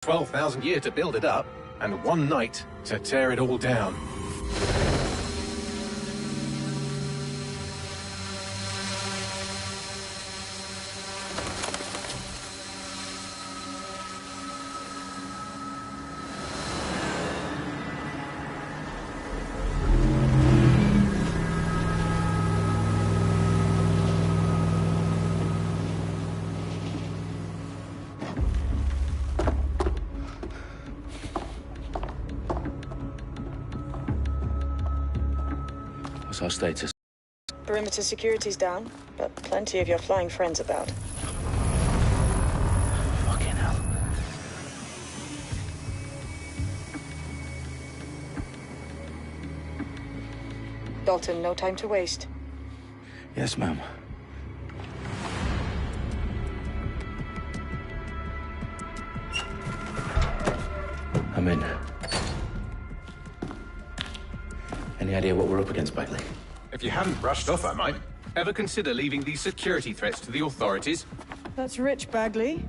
12,000 years to build it up, and one night to tear it all down. What's our status? Perimeter security's down, but plenty of your flying friends about. Fucking hell. Dalton, no time to waste. Yes, ma'am. I'm in. Any idea what we're up against, Bagley? If you hadn't brushed off, I might. Ever consider leaving these security threats to the authorities? That's rich, Bagley.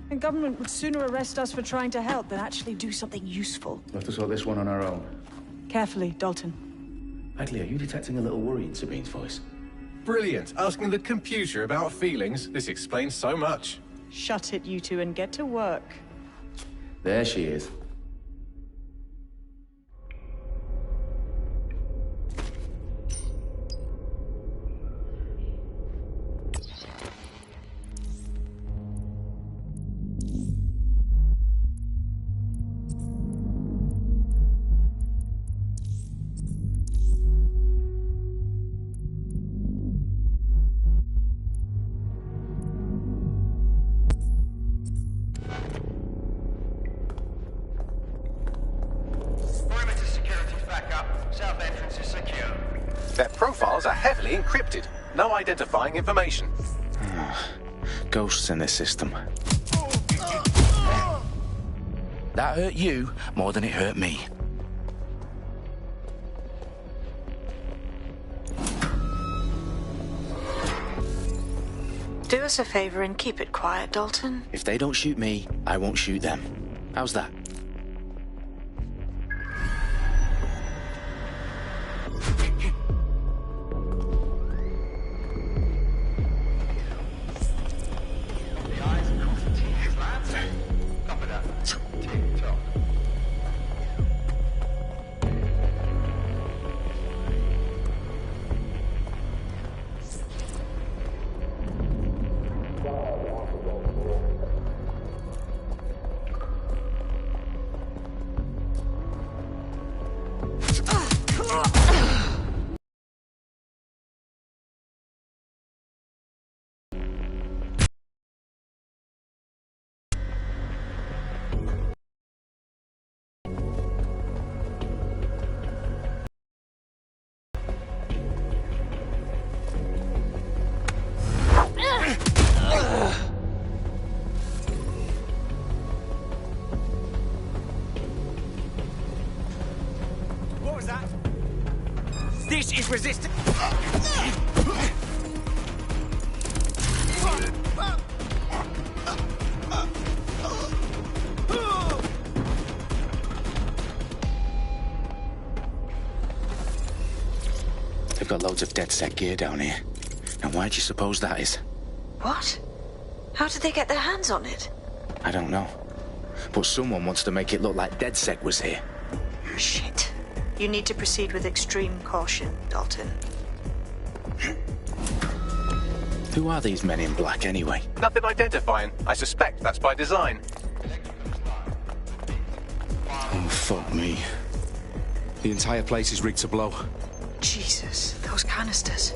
The government would sooner arrest us for trying to help than actually do something useful. We'll have to sort this one on our own. Carefully, Dalton. Bagley, are you detecting a little worry in Sabine's voice? Brilliant. Asking the computer about feelings. This explains so much. Shut it, you two, and get to work. There she is. Their profiles are heavily encrypted. No identifying information. Ghosts in this system. That hurt you more than it hurt me. Do us a favor and keep it quiet, Dalton. If they don't shoot me, I won't shoot them. How's that? This is resistance. They've got loads of DedSec gear down here. Now why do you suppose that is? What? How did they get their hands on it? I don't know. But someone wants to make it look like DedSec was here. Shit. You need to proceed with extreme caution, Dalton. Who are these men in black, anyway? Nothing identifying. I suspect that's by design. Oh, fuck me. The entire place is rigged to blow. Jesus, those canisters.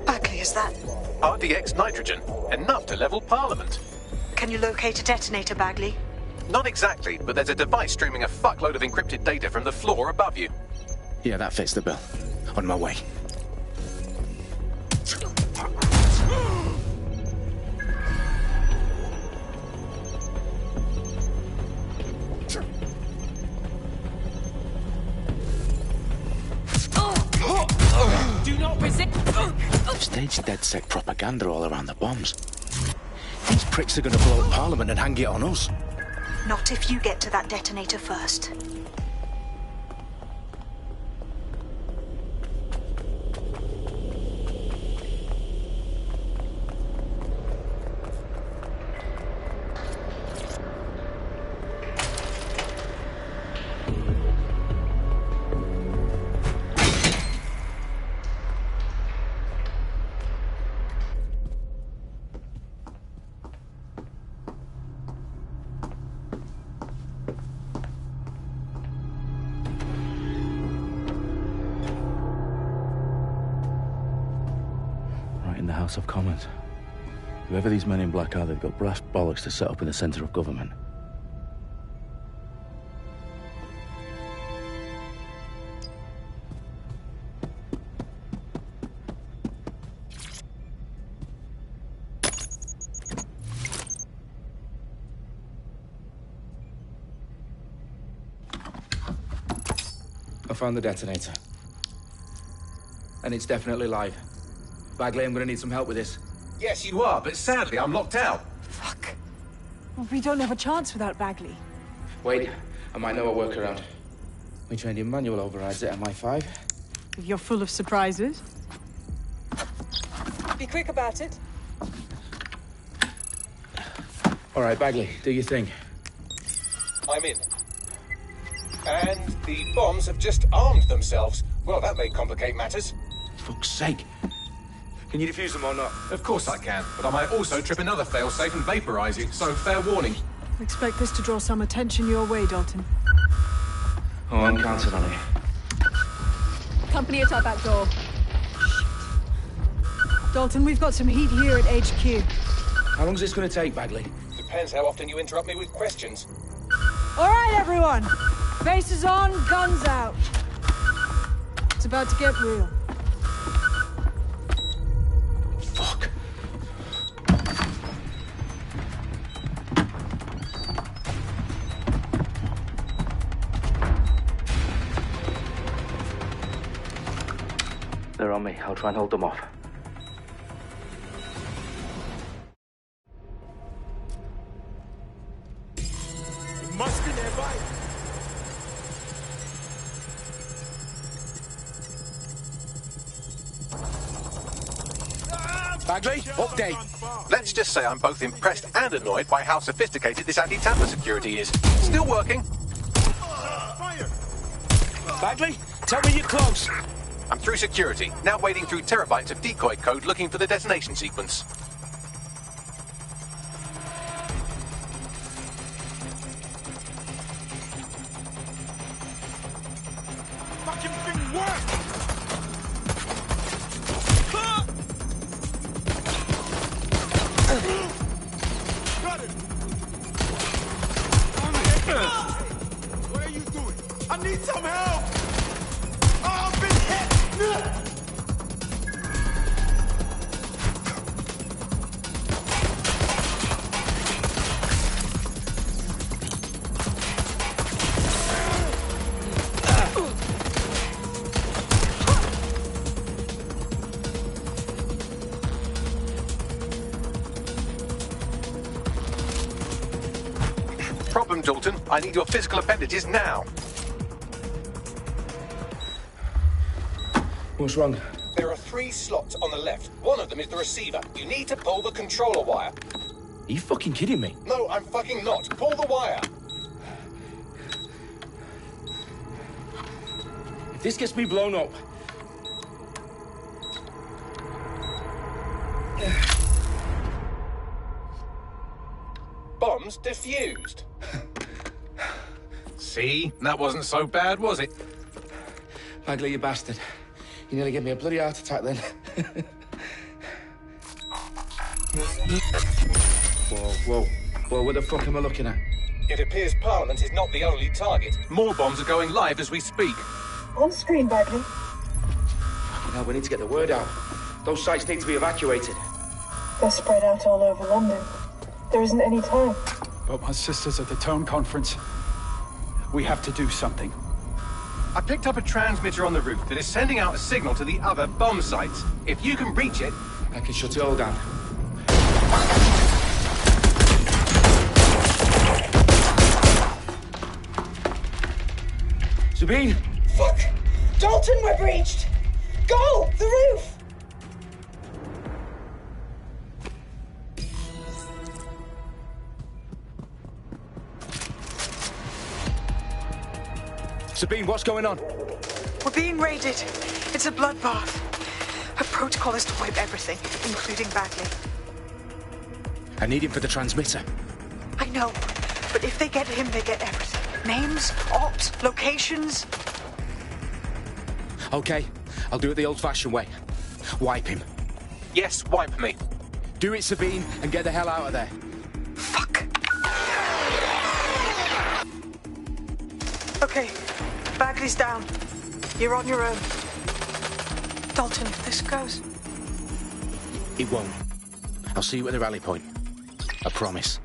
Bagley, is that... RDX nitrogen. Enough to level Parliament. Can you locate a detonator, Bagley? Not exactly, but there's a device streaming a fuckload of encrypted data from the floor above you. Yeah, that fits the bill. On my way. Do not resist. Staged DedSec propaganda all around the bombs. These pricks are going to blow up Parliament and hang it on us. Not if you get to that detonator first. In the House of Commons. Whoever these men in black are, they've got brass bollocks to set up in the centre of government. I found the detonator. And it's definitely live. Bagley, I'm gonna need some help with this. Yes, you are, but sadly, I'm locked out. Fuck. Well, we don't have a chance without Bagley. Wait, I might know a workaround. We trained in manual overrides at MI5. You're full of surprises. Be quick about it. All right, Bagley, do your thing. I'm in. And the bombs have just armed themselves. Well, that may complicate matters. Fuck's sake. Can you defuse them or not? Of course I can, but I might also trip another failsafe and vaporize you, so fair warning. Expect this to draw some attention your way, Dalton. Oh, I'm counting on it. Company at our back door. Dalton, we've got some heat here at HQ. How long is this gonna take, Bagley? Depends how often you interrupt me with questions. All right, everyone. Faces on, guns out. It's about to get real. Fuck. They're on me. I'll try and hold them off. It must be nearby. Bagley, update. Let's just say I'm both impressed and annoyed by how sophisticated this anti-tamper security is. Still working. Fire! Bagley, tell me you're close. I'm through security, now wading through terabytes of decoy code looking for the detonation sequence. Fucking thing worked! Got it! What are you doing? I need some help! Oh, I've been hit! Problem, Dalton. I need your physical appendages now. What's wrong? There are 3 slots on the left. One of them is the receiver. You need to pull the controller wire. Are you fucking kidding me? No, I'm fucking not. Pull the wire. If this gets me blown up... Bombs defused. See? That wasn't so bad, was it? Bagley, you bastard. You nearly gave me a bloody heart attack then. Whoa. What the fuck am I looking at? It appears Parliament is not the only target. More bombs are going live as we speak. On screen, Bagley. Now we need to get the word out. Those sites need to be evacuated. They're spread out all over London. There isn't any time. But my sister's at the town conference. We have to do something. I picked up a transmitter on the roof that is sending out a signal to the other bomb sites. If you can reach it... I can shut it all down. Sabine! Fuck! Dalton, we're breached! Go! The roof! Sabine, what's going on? We're being raided. It's a bloodbath. Her protocol is to wipe everything, including Bagley. I need him for the transmitter. I know, but if they get him, they get everything. Names, ops, locations. Okay, I'll do it the old-fashioned way. Wipe him. Yes, wipe me. Do it, Sabine, and get the hell out of there. Fuck. Okay, Bagley's down. You're on your own. Dalton, if this goes... It won't. I'll see you at the rally point. I promise.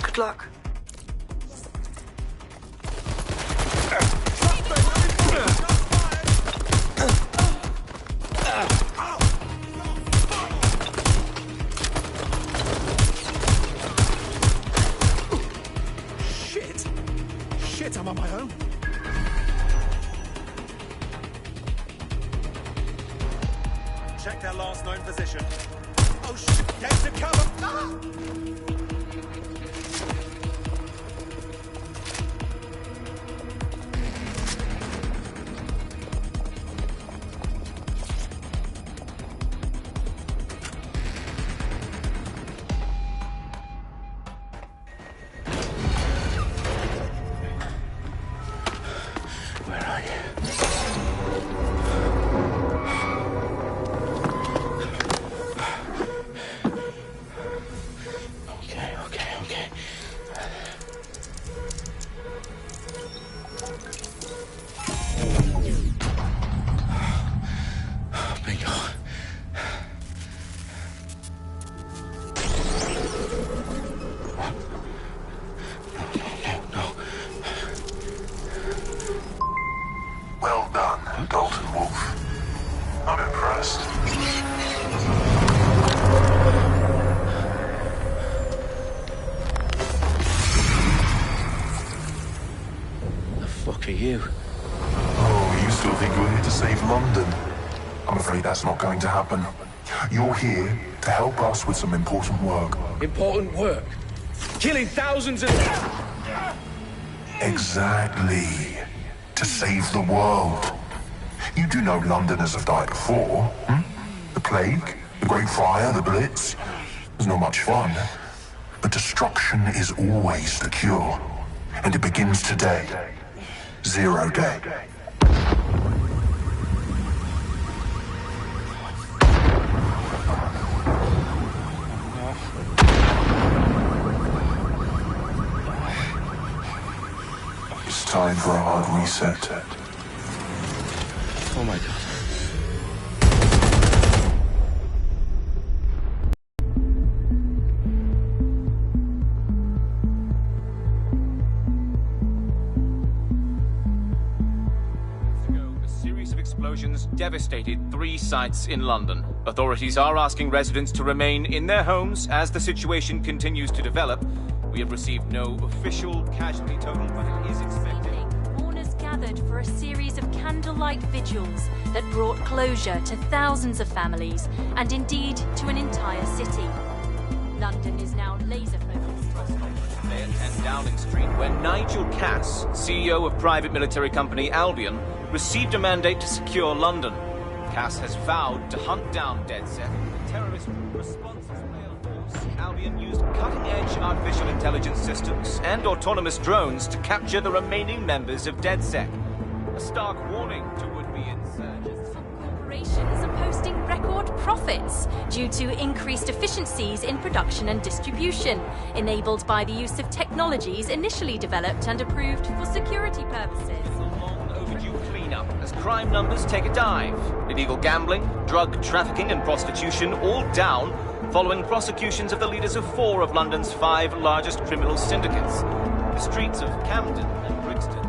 Good luck. Shit, I'm on my own. Check their last known position. Oh shit, get to cover! Ah! Well done, Dalton Wolf. I'm impressed. The fuck are you? Oh, you still think you're here to save London? I'm afraid that's not going to happen. You're here to help us with some important work. Important work? Killing thousands of... Exactly. To save the world. You do know Londoners have died before, hmm? The Plague, the Great Fire, the Blitz. It's not much fun. But destruction is always the cure. And it begins today. 0 day. It's time for a hard reset. Oh my God. A series of explosions devastated 3 sites in London. Authorities are asking residents to remain in their homes as the situation continues to develop. We have received no official casualty total, but it is expected. Mourners gathered for a series of candlelight vigils that brought closure to thousands of families and indeed to an entire city. London is now laser-focused. Today at 10 Downing Street, where Nigel Cass, CEO of private military company Albion, received a mandate to secure London. Cass has vowed to hunt down DedSec, the terrorist response force. Albion used cutting-edge artificial intelligence systems and autonomous drones to capture the remaining members of DedSec. A stark warning to would-be insurgents. Some corporations are posting record profits due to increased efficiencies in production and distribution, enabled by the use of technologies initially developed and approved for security purposes. Cleanup as crime numbers take a dive. Illegal gambling, drug trafficking and prostitution all down following prosecutions of the leaders of 4 of London's 5 largest criminal syndicates. The streets of Camden and Brixton.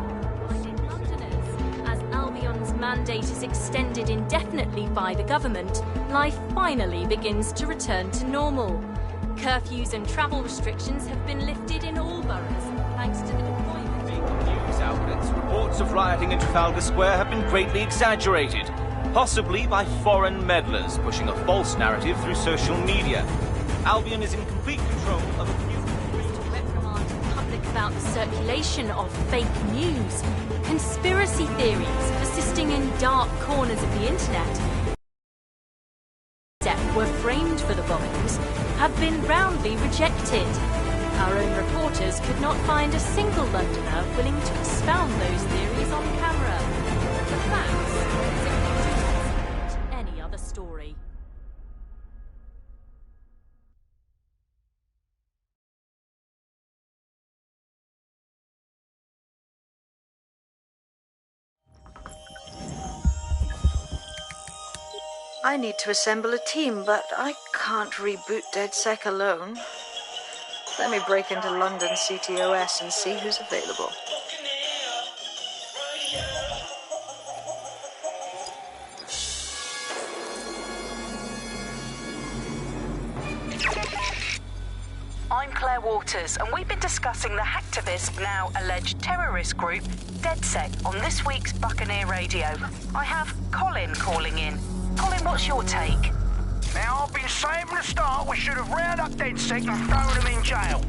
Londoners, as Albion's mandate is extended indefinitely by the government, life finally begins to return to normal. Curfews and travel restrictions have been lifted in all boroughs, thanks to the deployment. News outlets report reports of rioting in Trafalgar Square have been greatly exaggerated, possibly by foreign meddlers pushing a false narrative through social media. Albion is in complete control of a few... To reprimand the public about the circulation of fake news, conspiracy theories persisting in dark corners of the internet that were framed for the bombings have been roundly rejected. Our own reporters could not find a single Londoner willing to expound those theories on camera. The facts simply any other story. I need to assemble a team, but I can't reboot DedSec alone. Let me break into London CTOS and see who's available. I'm Claire Waters, and we've been discussing the hacktivist, now alleged terrorist group, DedSec, on this week's Buccaneer Radio. I have Colin calling in. Colin, what's your take? Now, I've been saying from the start we should have rounded up DedSec and thrown them in jail.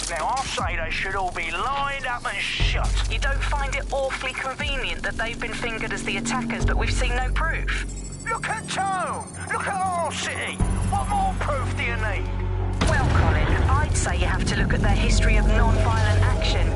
Now, I'll say they should all be lined up and shot. You don't find it awfully convenient that they've been fingered as the attackers, but we've seen no proof? Look at Tone! Look at our city! What more proof do you need? Well, Colin, I'd say you have to look at their history of non-violent action.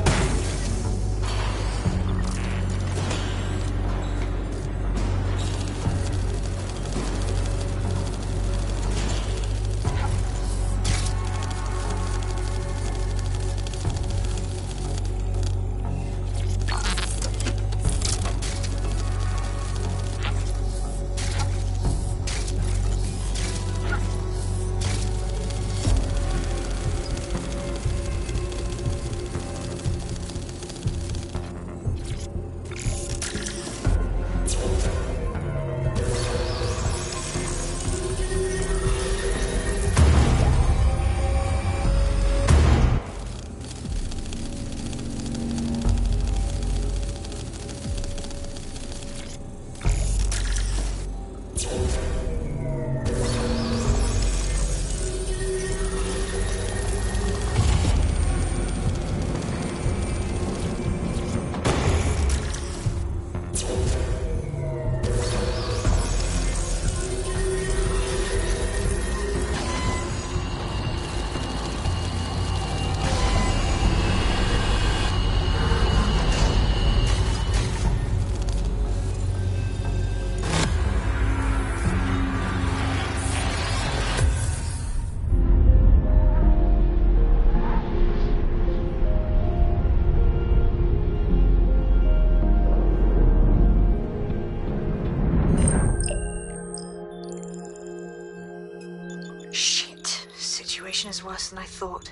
Is worse than I thought.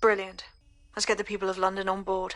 Brilliant. Let's get the people of London on board.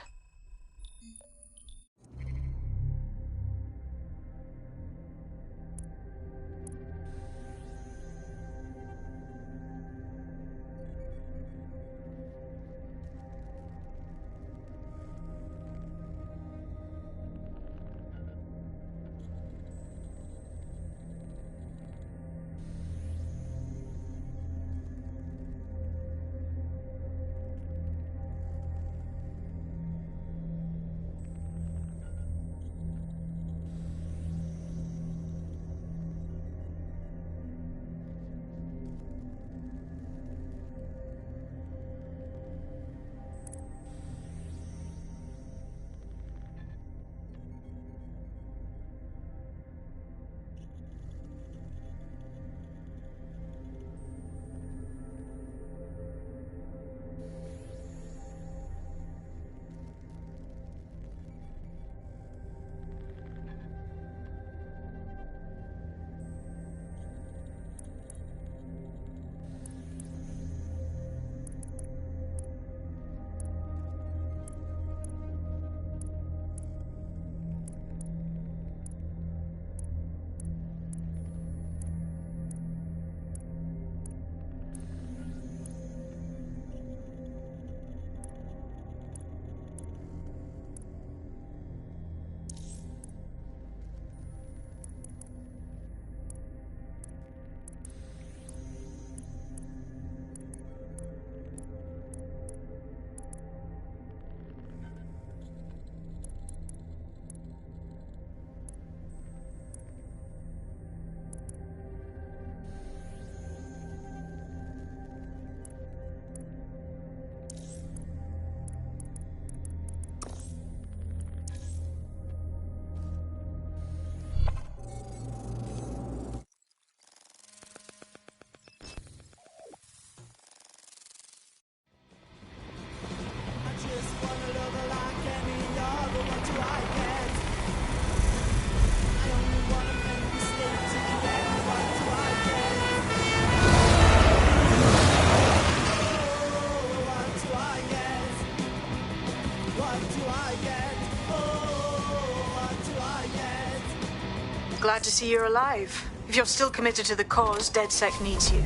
Glad to see you're alive. If you're still committed to the cause, DedSec needs you.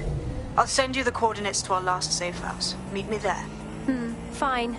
I'll send you the coordinates to our last safe house. Meet me there. Fine.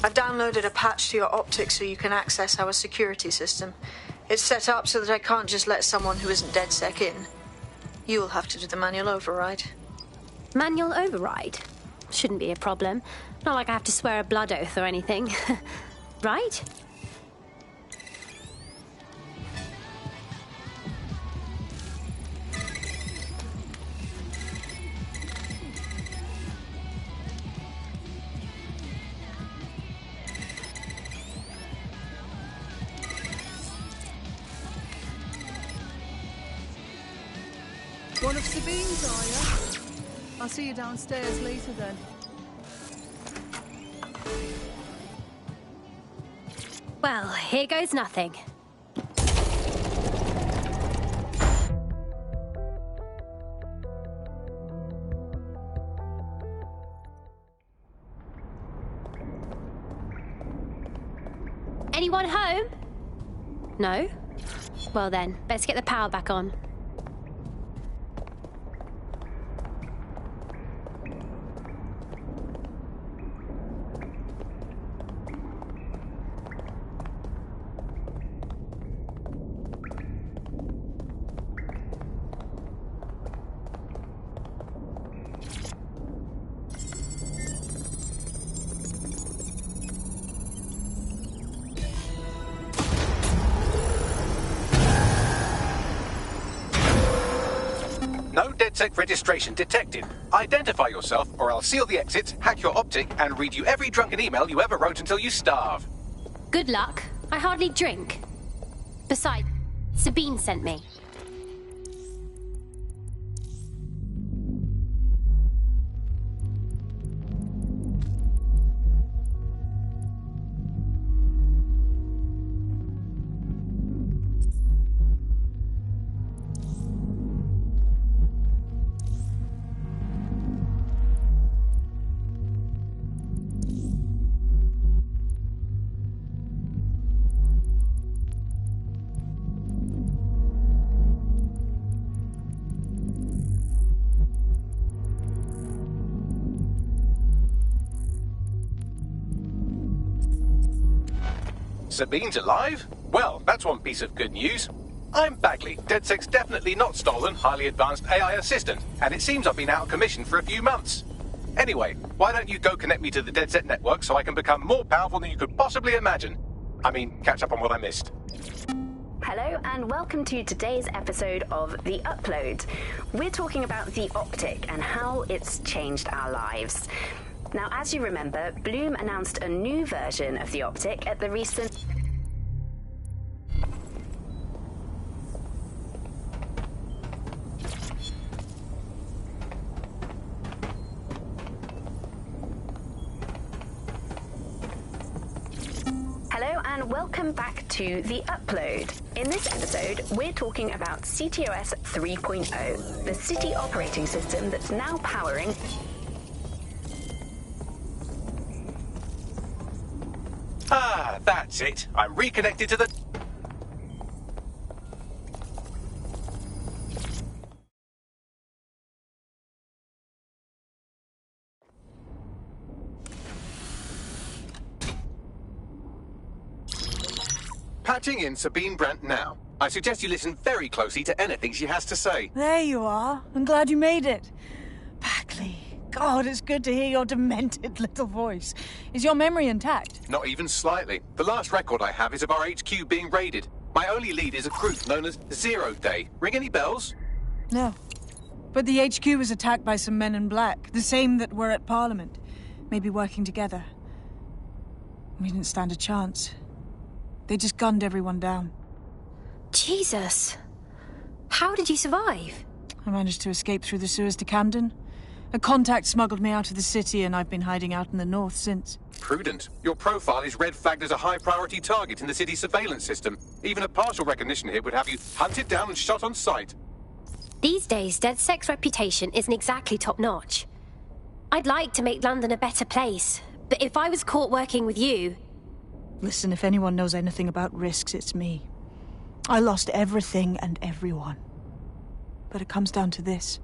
I've downloaded a patch to your optics so you can access our security system. It's set up so that I can't just let someone who isn't DedSec in. You'll have to do the manual override. Manual override? Shouldn't be a problem. Not like I have to swear a blood oath or anything. Right? One of Sabine's, are you? I'll see you downstairs later then. Well, here goes nothing. Anyone home? No? Well then, let's get the power back on. No DedSec registration detected. Identify yourself, or I'll seal the exits, hack your optic, and read you every drunken email you ever wrote until you starve. Good luck. I hardly drink. Besides, Sabine sent me. Sabine's alive? Well, that's one piece of good news. I'm Bagley, DedSec's definitely not stolen, highly advanced AI assistant, and it seems I've been out of commission for a few months. Anyway, why don't you go connect me to the DedSec network so I can become more powerful than you could possibly imagine? I mean, catch up on what I missed. Hello and welcome to today's episode of The Upload. We're talking about the optic and how it's changed our lives. Now, as you remember, Bloom announced a new version of the optic at the recent... Hello and welcome back to The Upload. In this episode, we're talking about CTOS 3.0, the city operating system that's now powering... Ah, that's it. I'm reconnected to the... Patching in Sabine Brandt now. I suggest you listen very closely to anything she has to say. There you are. I'm glad you made it. God, it's good to hear your demented little voice. Is your memory intact? Not even slightly. The last record I have is of our HQ being raided. My only lead is a group known as 0 Day. Ring any bells? No. But the HQ was attacked by some men in black, the same that were at Parliament. Maybe working together. We didn't stand a chance. They just gunned everyone down. Jesus. How did you survive? I managed to escape through the sewers to Camden. A contact smuggled me out of the city, and I've been hiding out in the north since. Prudent. Your profile is red flagged as a high-priority target in the city's surveillance system. Even a partial recognition here would have you hunted down and shot on sight. These days, DedSec's reputation isn't exactly top-notch. I'd like to make London a better place, but if I was caught working with you... Listen, if anyone knows anything about risks, it's me. I lost everything and everyone. But it comes down to this.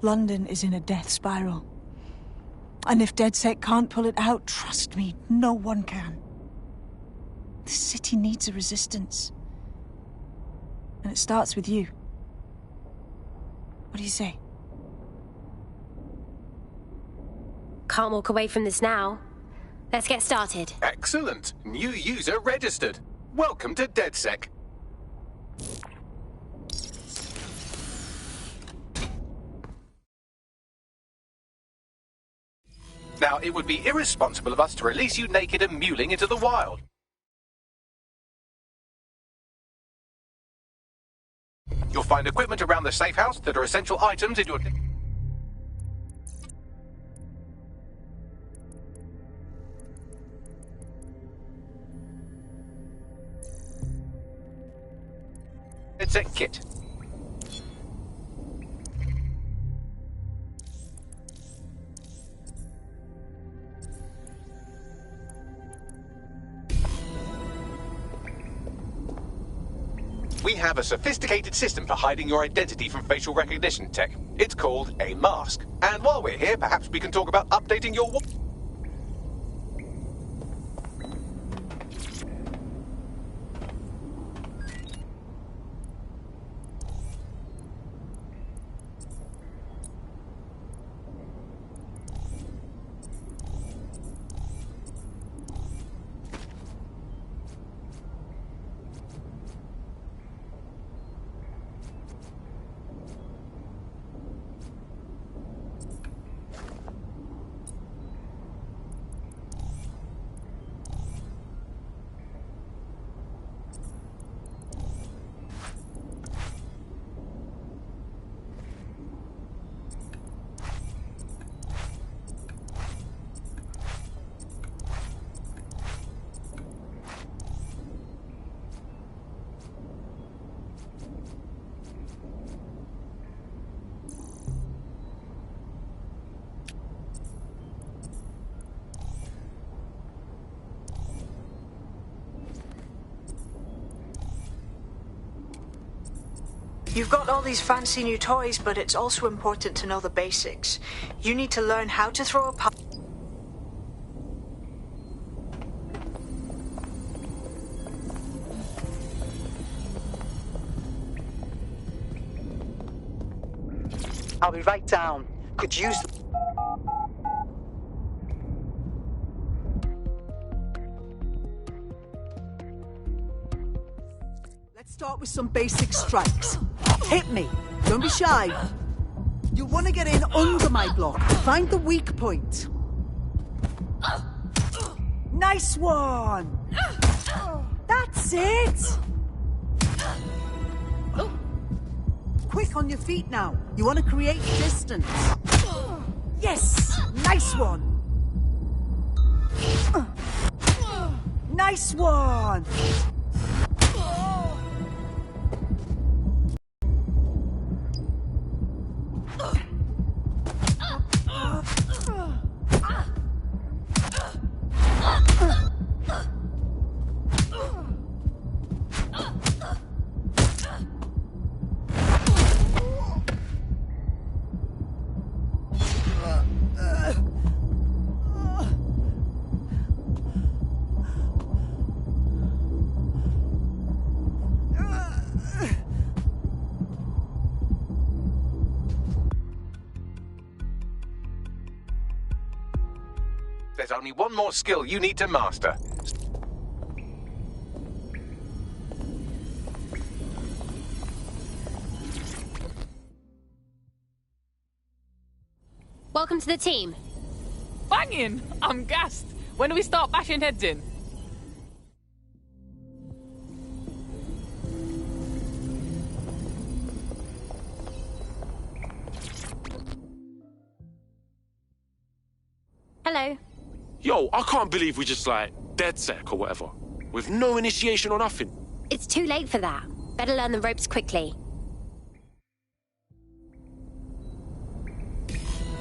London is in a death spiral. And if DedSec can't pull it out, trust me, no one can. This city needs a resistance. And it starts with you. What do you say? Can't walk away from this now. Let's get started. Excellent. New user registered. Welcome to DedSec. Now, it would be irresponsible of us to release you naked and mewling into the wild. You'll find equipment around the safe house that are essential items in your... DedSec kit. We have a sophisticated system for hiding your identity from facial recognition tech. It's called a mask. And while we're here, perhaps we can talk about updating your... You've got all these fancy new toys, but it's also important to know the basics. You need to learn how to throw a punch. I'll be right down. Could use... Let's start with some basic strikes. Hit me. Don't be shy. You want to get in under my block. Find the weak point. Nice one. That's it. Quick on your feet now. You want to create distance. Yes. Nice one. Nice one. There's only one more skill you need to master. Welcome to the team. Banging! I'm gassed. When do we start bashing heads in? Hello. Yo, I can't believe we just like DedSec or whatever, with no initiation or nothing. It's too late for that. Better learn the ropes quickly.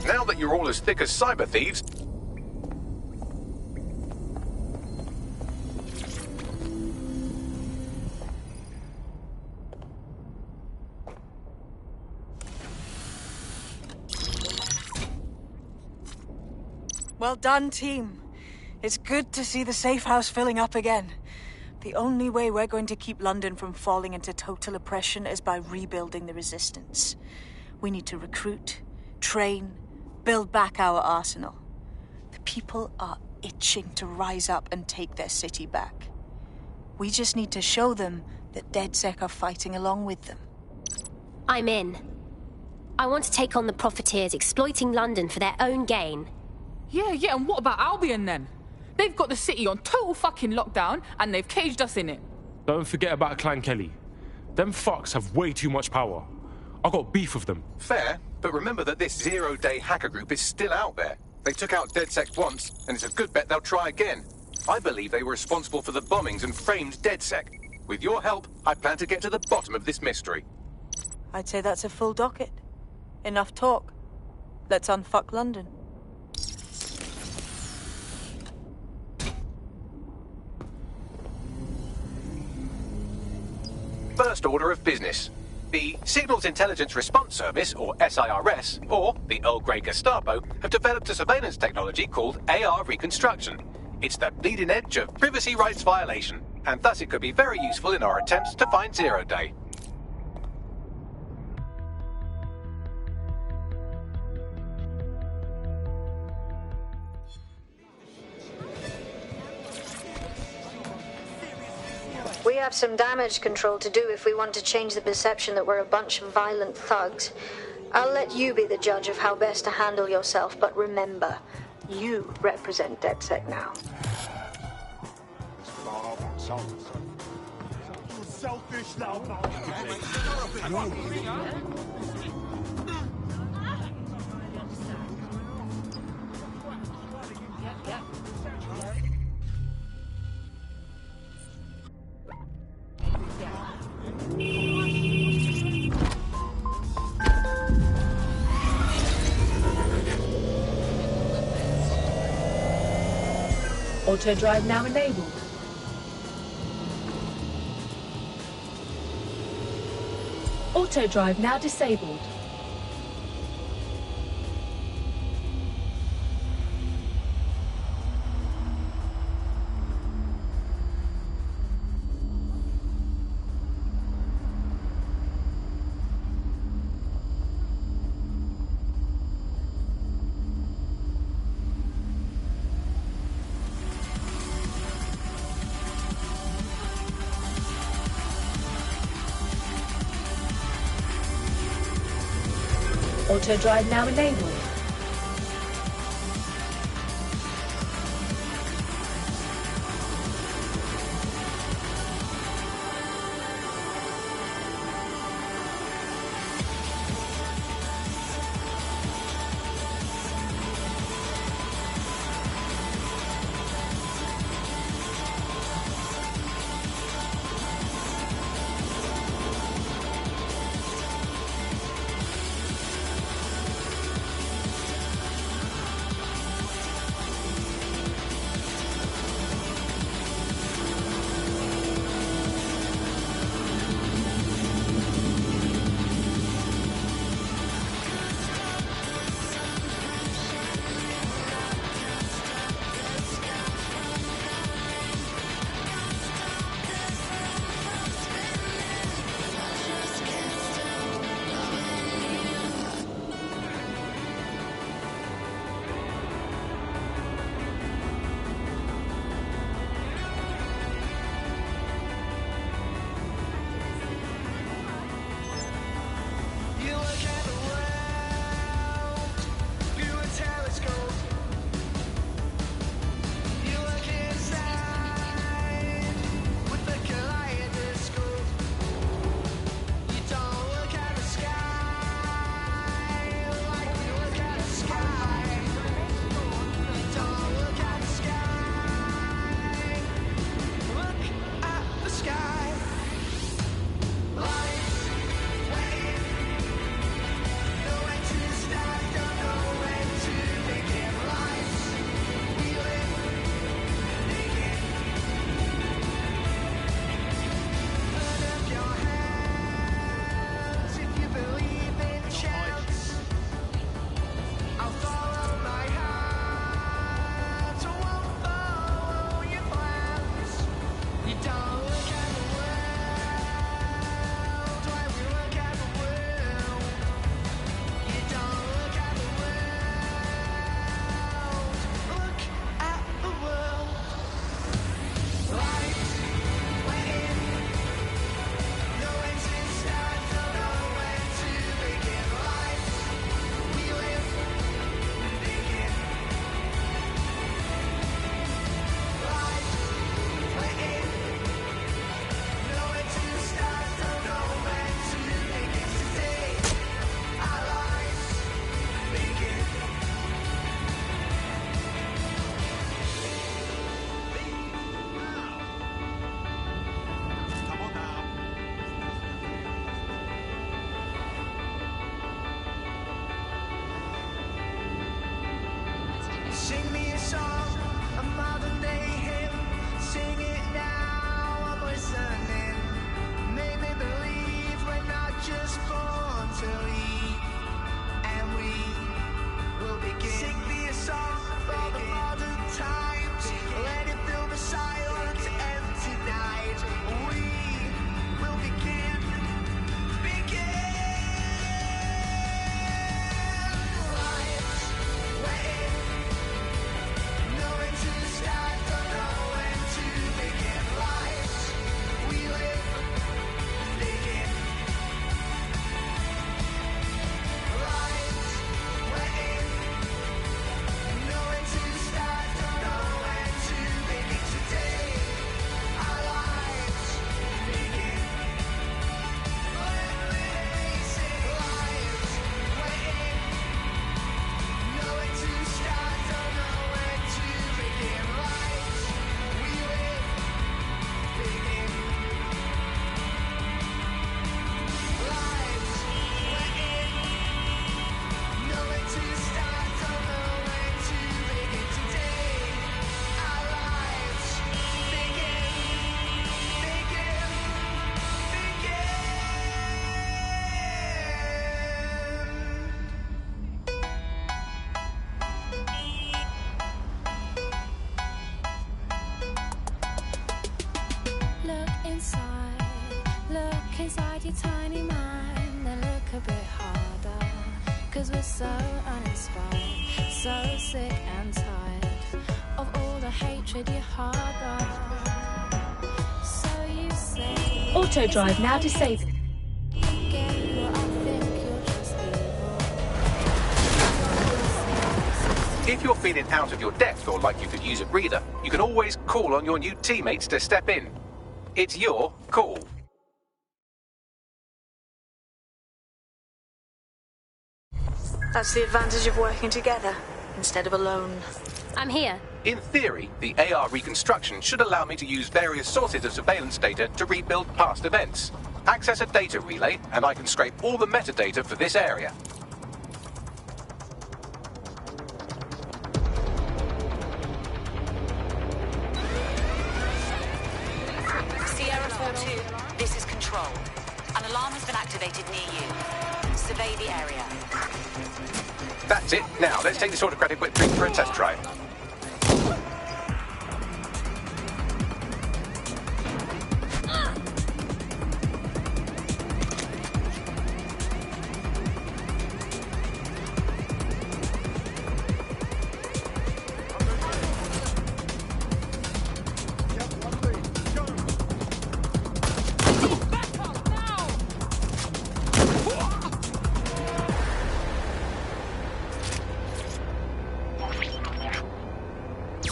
Now that you're all as thick as cyber thieves, well done, team. It's good to see the safe house filling up again. The only way we're going to keep London from falling into total oppression is by rebuilding the resistance. We need to recruit, train, build back our arsenal. The people are itching to rise up and take their city back. We just need to show them that DedSec are fighting along with them. I'm in. I want to take on the profiteers exploiting London for their own gain. Yeah, and what about Albion then? They've got the city on total fucking lockdown and they've caged us in it. Don't forget about Clan Kelly. Them fucks have way too much power. I got beef with them. fair, but remember that this zero-day hacker group is still out there. They took out DedSec once, and it's a good bet they'll try again. I believe they were responsible for the bombings and framed DedSec. With your help, I plan to get to the bottom of this mystery. I'd say that's a full docket. Enough talk. Let's unfuck London. First order of business. The Signals Intelligence Response Service, or SIRS, or the Earl Grey Gestapo, have developed a surveillance technology called AR Reconstruction. It's the bleeding edge of privacy rights violation, and thus it could be very useful in our attempts to find Zero Day. We have some damage control to do if we want to change the perception that we're a bunch of violent thugs. I'll let you be the judge of how best to handle yourself, but remember, you represent DedSec now. You selfish loudmouth. Auto drive now enabled. Auto drive now disabled. Auto drive now enabled. Sing me a song, a modern day hymn. Sing it now, I'm listening. Make me believe we're not just born to eat, and we will begin. Sing me a song for the modern times. Let it fill the silent empty night. We will begin. Lights, waiting. Knowing to start, don't know when to begin. Lives we live, begin. Lives we're in. Knowing to start, don't know when to begin. Today, our lives begin. When they say lives we're in. Knowing to start, don't know when to begin. Lives we live, begin. Lives we're in. Knowing to start, don't know when to begin. Today, our lives begin, begin, Look inside your tiny mind and look a bit harder. Cause we're so uninspired, so sick and tired of all the hatred you harbor. So you say Auto drive now disabled. If you're feeling out of your depth or like you could use a breather, you can always call on your new teammates to step in. It's your call. That's the advantage of working together instead of alone. I'm here. In theory, the AR reconstruction should allow me to use various sources of surveillance data to rebuild past events. Access a data relay, and I can scrape all the metadata for this area. Sierra 4-2, this is Control. An alarm has been activated near you. Survey the area. That's it. Now, let's take this autocratic whip drink for a test drive.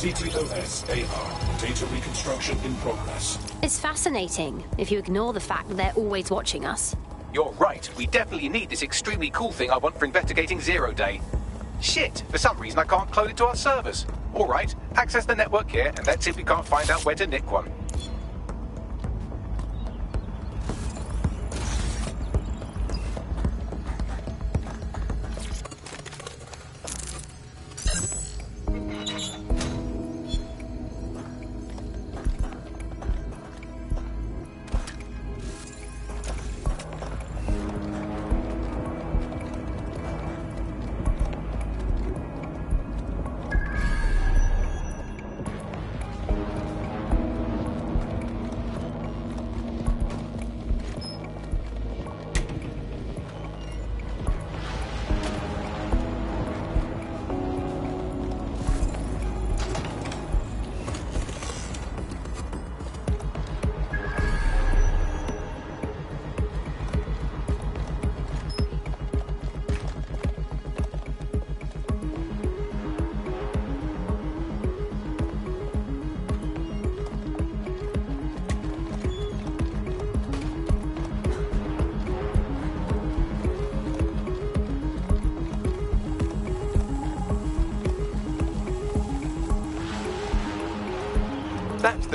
CTOS AR. Data reconstruction in progress. It's fascinating, if you ignore the fact that they're always watching us. You're right. We definitely need this extremely cool thing I want for investigating Zero Day. Shit, for some reason I can't clone it to our servers. All right, access the network here, and let's see if we can't find out where to nick one.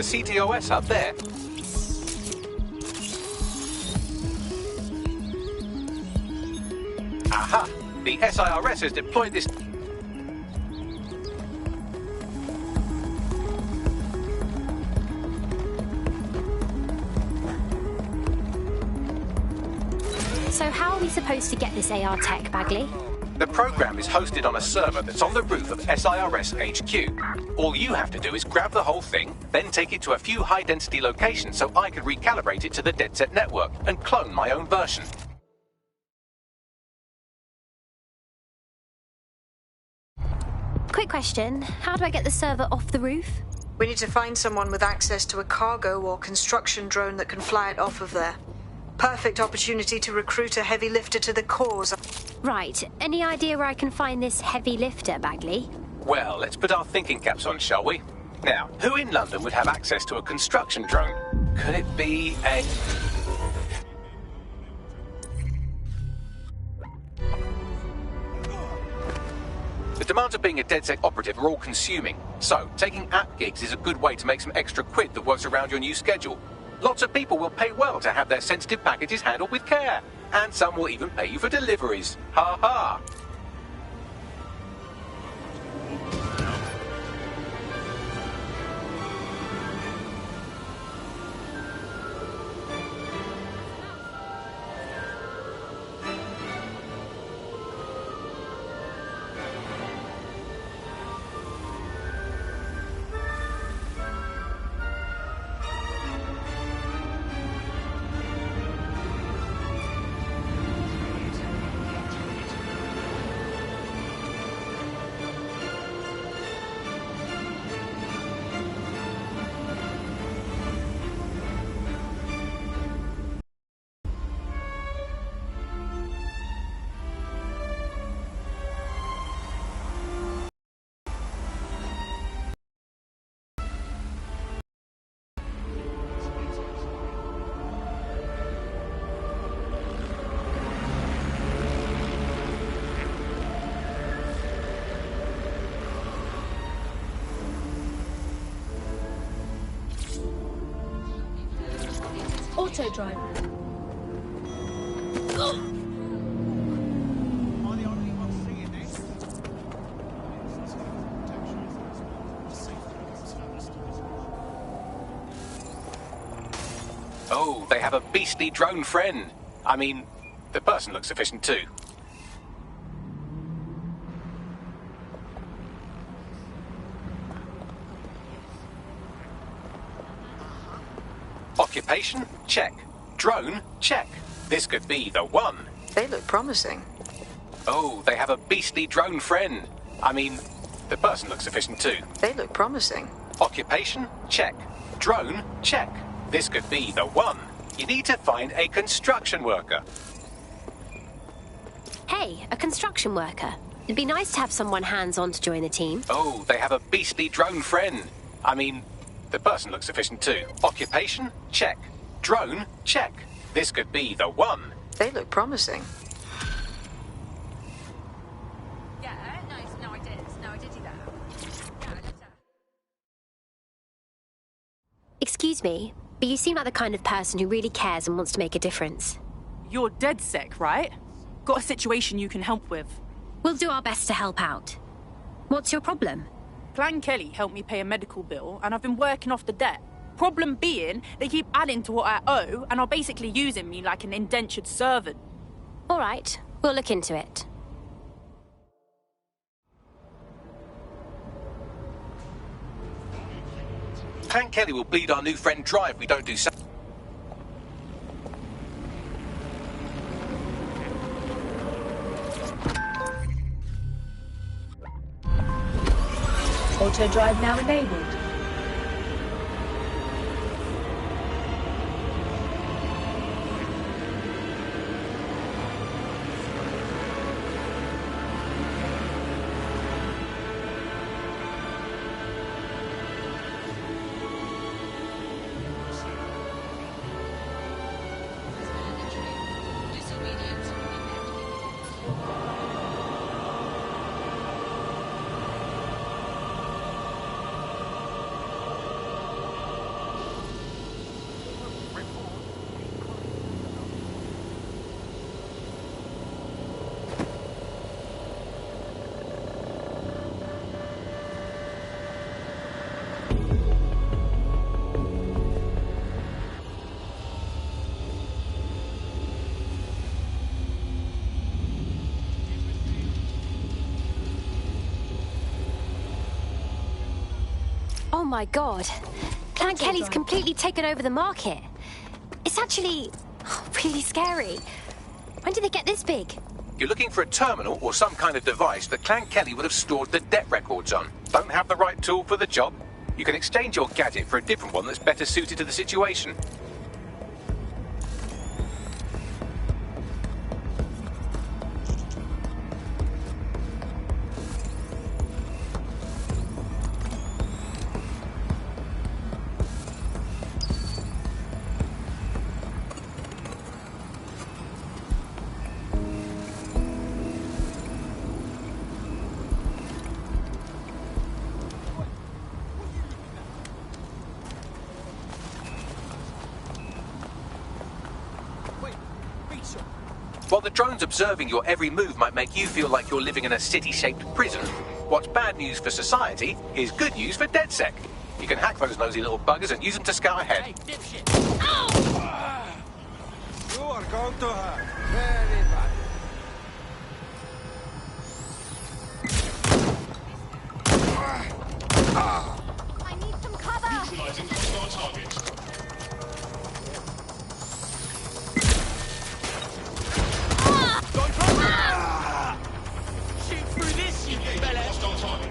the CTOS up there. Aha! The SIRS has deployed this... So how are we supposed to get this AR tech, Bagley? The program is hosted on a server that's on the roof of SIRS HQ. All you have to do is grab the whole thing, then take it to a few high-density locations so I can recalibrate it to the DedSec network and clone my own version. Quick question, how do I get the server off the roof? We need to find someone with access to a cargo or construction drone that can fly it off of there. Perfect opportunity to recruit a heavy lifter to the cause. Right, any idea where I can find this heavy lifter, Bagley? Well, let's put our thinking caps on, shall we? Now, who in London would have access to a construction drone? Could it be a... The demands of being a DedSec operative are all-consuming, so taking app gigs is a good way to make some extra quid that works around your new schedule. Lots of people will pay well to have their sensitive packages handled with care, and some will even pay you for deliveries. Ha ha! Auto drive. Oh, they have a beastly drone friend. I mean, the person looks efficient too. Occupation? Check. Drone? Check. This could be the one. They look promising. Oh, they have a beastly drone friend. I mean, the person looks efficient too. They look promising. Occupation? Check. Drone? Check. This could be the one. You need to find a construction worker. Hey, a construction worker. It'd be nice to have someone hands-on to join the team. Oh, they have a beastly drone friend. I mean, the person looks efficient too. Occupation? Check. Drone? Check. This could be the one. They look promising. Yeah, no, I did. No, I did do that. Yeah, I did that. Excuse me, but you seem like the kind of person who really cares and wants to make a difference. You're DedSec, right? Got a situation you can help with. We'll do our best to help out. What's your problem? Clan Kelly helped me pay a medical bill, and I've been working off the debt. Problem being, they keep adding to what I owe, and are basically using me like an indentured servant. All right, we'll look into it. Clan Kelly will bleed our new friend dry if we don't do so. Auto drive now enabled. my god. Clan Kelly's completely taken over the market. It's actually really scary. When did they get this big? You're looking for a terminal or some kind of device that Clan Kelly would have stored the debt records on. Don't have the right tool for the job? You can exchange your gadget for a different one that's better suited to the situation. While the drones observing your every move might make you feel like you're living in a city-shaped prison, what's bad news for society is good news for DedSec. You can hack those nosy little buggers and use them to scout ahead. Hey, dipshit! Ow! You are going to hurt very bad. I need some cover! Neutralizing hostile target. Shoot through this, you fella! Hostile target.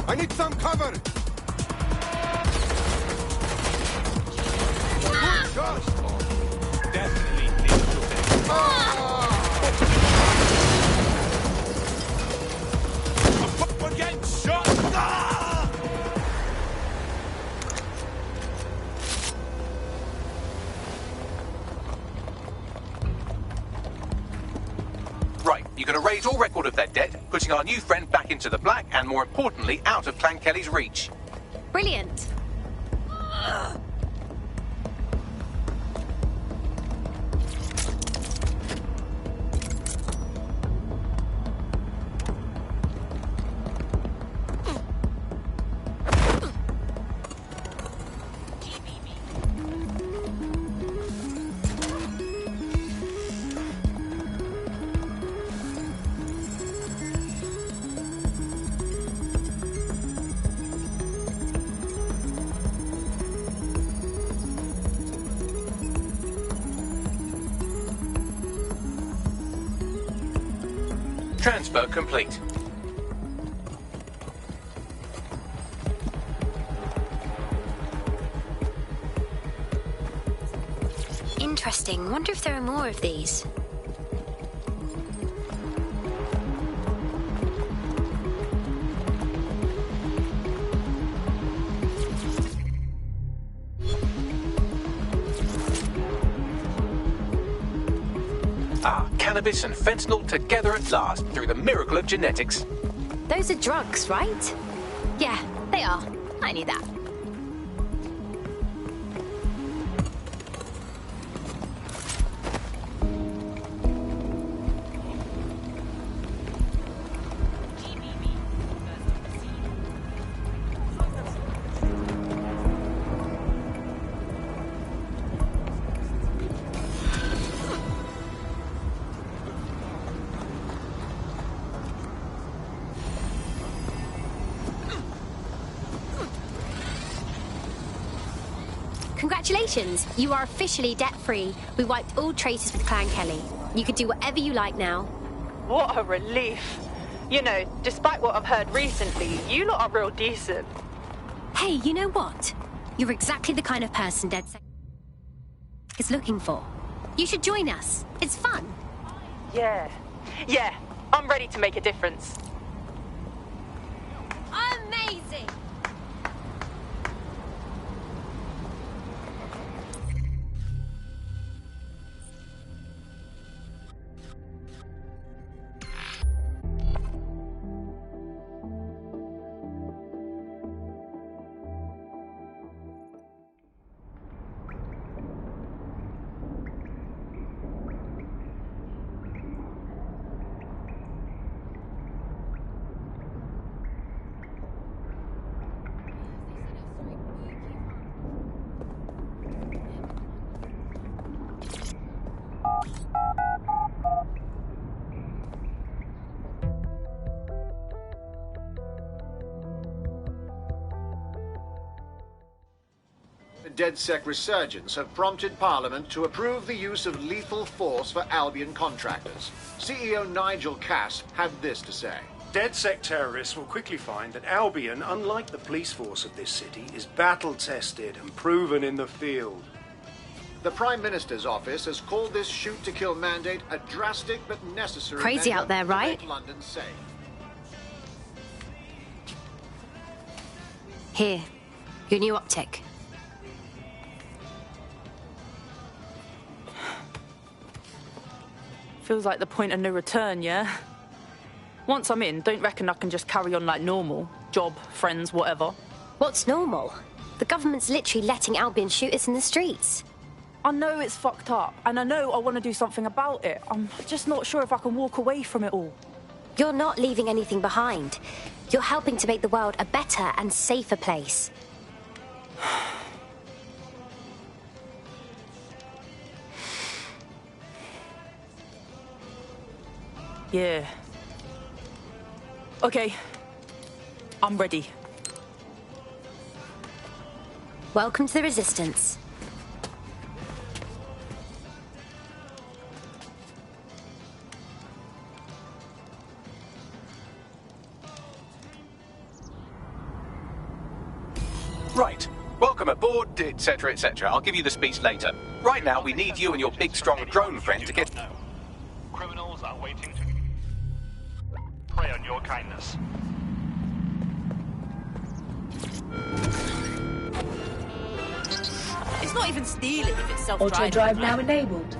I need some cover! Good shot! Definitely need to take. I'm getting shot! Right, you can erase all record of their debt, putting our new friend back into the black and, more importantly, out of Clan Kelly's reach. Brilliant. Transfer complete. Interesting. Wonder if there are more of these. Cannabis and fentanyl together at last through the miracle of genetics. Those are drugs, right? Yeah, they are. I knew that. Congratulations, you are officially debt-free. We wiped all traces with Clan Kelly. You can do whatever you like now. What a relief. You know, despite what I've heard recently, you lot are real decent. Hey, you know what? You're exactly the kind of person DedSec is looking for. You should join us. It's fun. Yeah, I'm ready to make a difference. Amazing! DedSec resurgence have prompted Parliament to approve the use of lethal force for Albion contractors. CEO Nigel Cass had this to say. DedSec terrorists will quickly find that Albion, unlike the police force of this city, is battle-tested and proven in the field. The Prime Minister's office has called this shoot-to-kill mandate a drastic but necessary Crazy measure out there, to right? make London safe. Here, your new optic. Feels like the point of no return, yeah? Once I'm in, don't reckon I can just carry on like normal. Job, friends, whatever. What's normal? The government's literally letting Albion shoot us in the streets. I know it's fucked up, and I know I want to do something about it. I'm just not sure if I can walk away from it all. You're not leaving anything behind. You're helping to make the world a better and safer place. Yeah. Okay. I'm ready. Welcome to the Resistance. Right. Welcome aboard, etc., etc. I'll give you the speech later. Right now, we need you and your big, strong drone friend to get... Criminals are waiting to prey on your kindness. It's not even stealing if it's self-driving. Auto drive now enabled.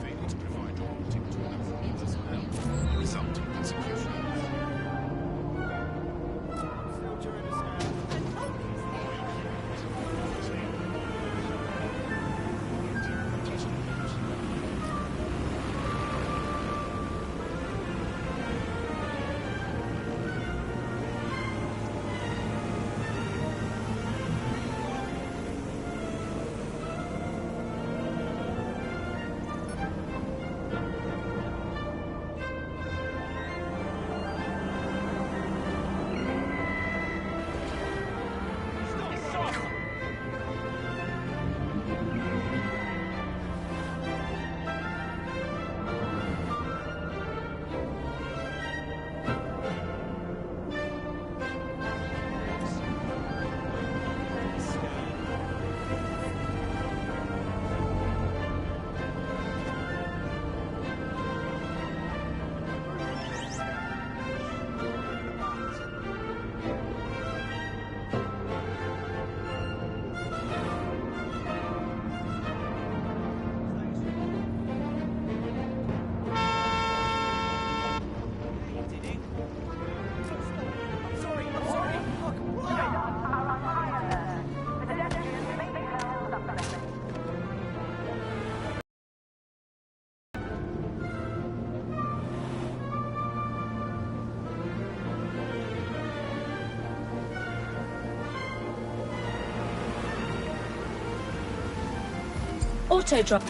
Auto drive.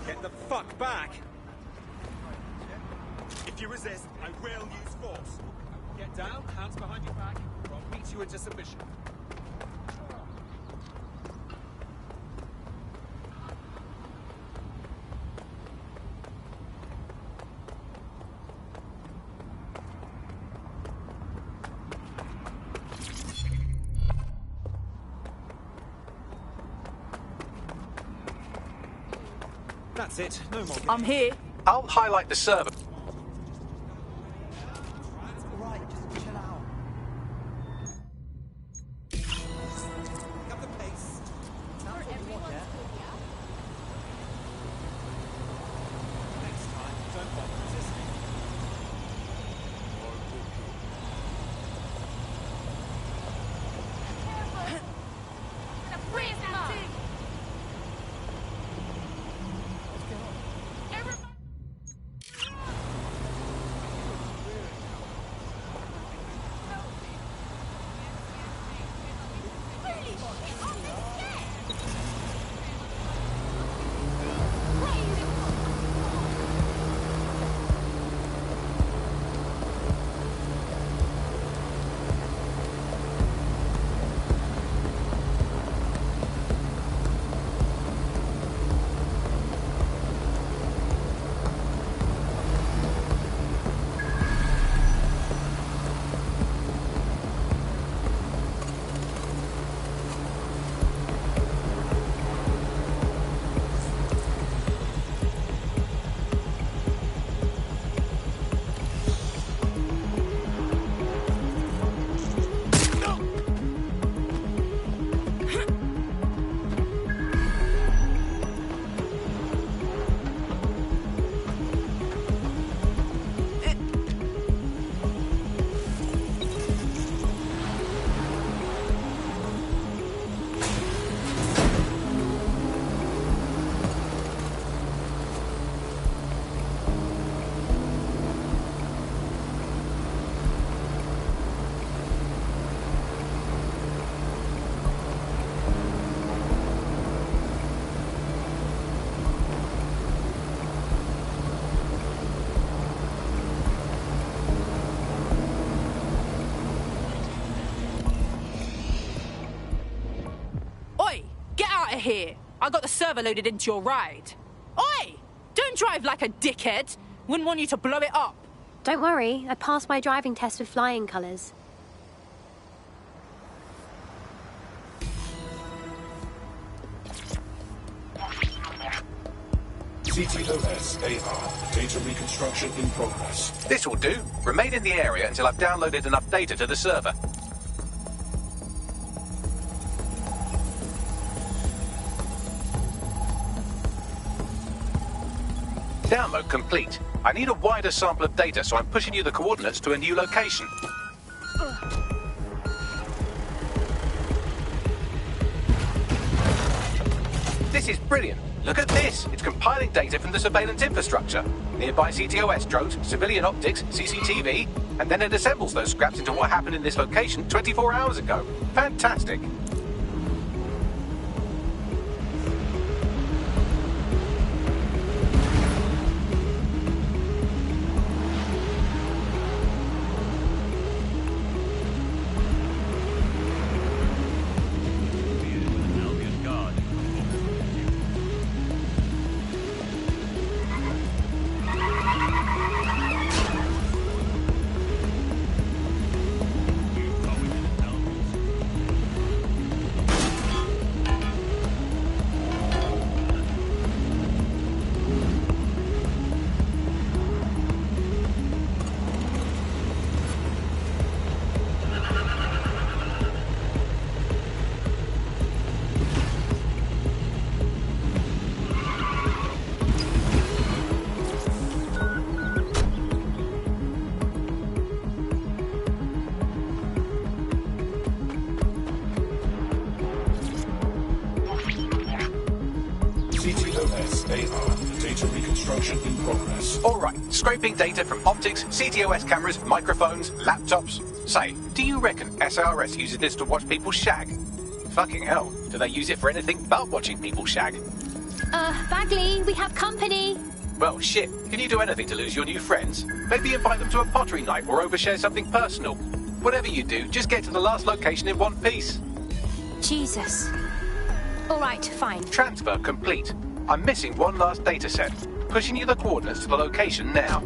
Get the fuck back! If you resist, I will use force. Get down, hands behind your back, or I'll beat you into submission. That's it. No more. I'm here. I'll highlight the server. Alright, just chill out. Pick up the pace. Tell us what you want, yeah? Next time, don't bother resisting. here. I got the server loaded into your ride. Oi! Don't drive like a dickhead. Wouldn't want you to blow it up. Don't worry, I passed my driving test with flying colours. CTOS AR. Data reconstruction in progress. This will do. Remain in the area until I've downloaded enough data to the server. Download complete. I need a wider sample of data, so I'm pushing you the coordinates to a new location. This is brilliant. Look at this. It's compiling data from the surveillance infrastructure. Nearby CTOS drones, civilian optics, CCTV, and then it assembles those scraps into what happened in this location 24 hours ago. Fantastic. Scraping data from optics, CTOS cameras, microphones, laptops. Say, do you reckon SRS uses this to watch people shag? Fucking hell, do they use it for anything but watching people shag? Bagley, we have company. Well, shit. Can you do anything to lose your new friends? Maybe invite them to a pottery night or overshare something personal. Whatever you do, just get to the last location in one piece. Jesus. All right, fine. Transfer complete. I'm missing one last data set. Pushing you the coordinates to the location now.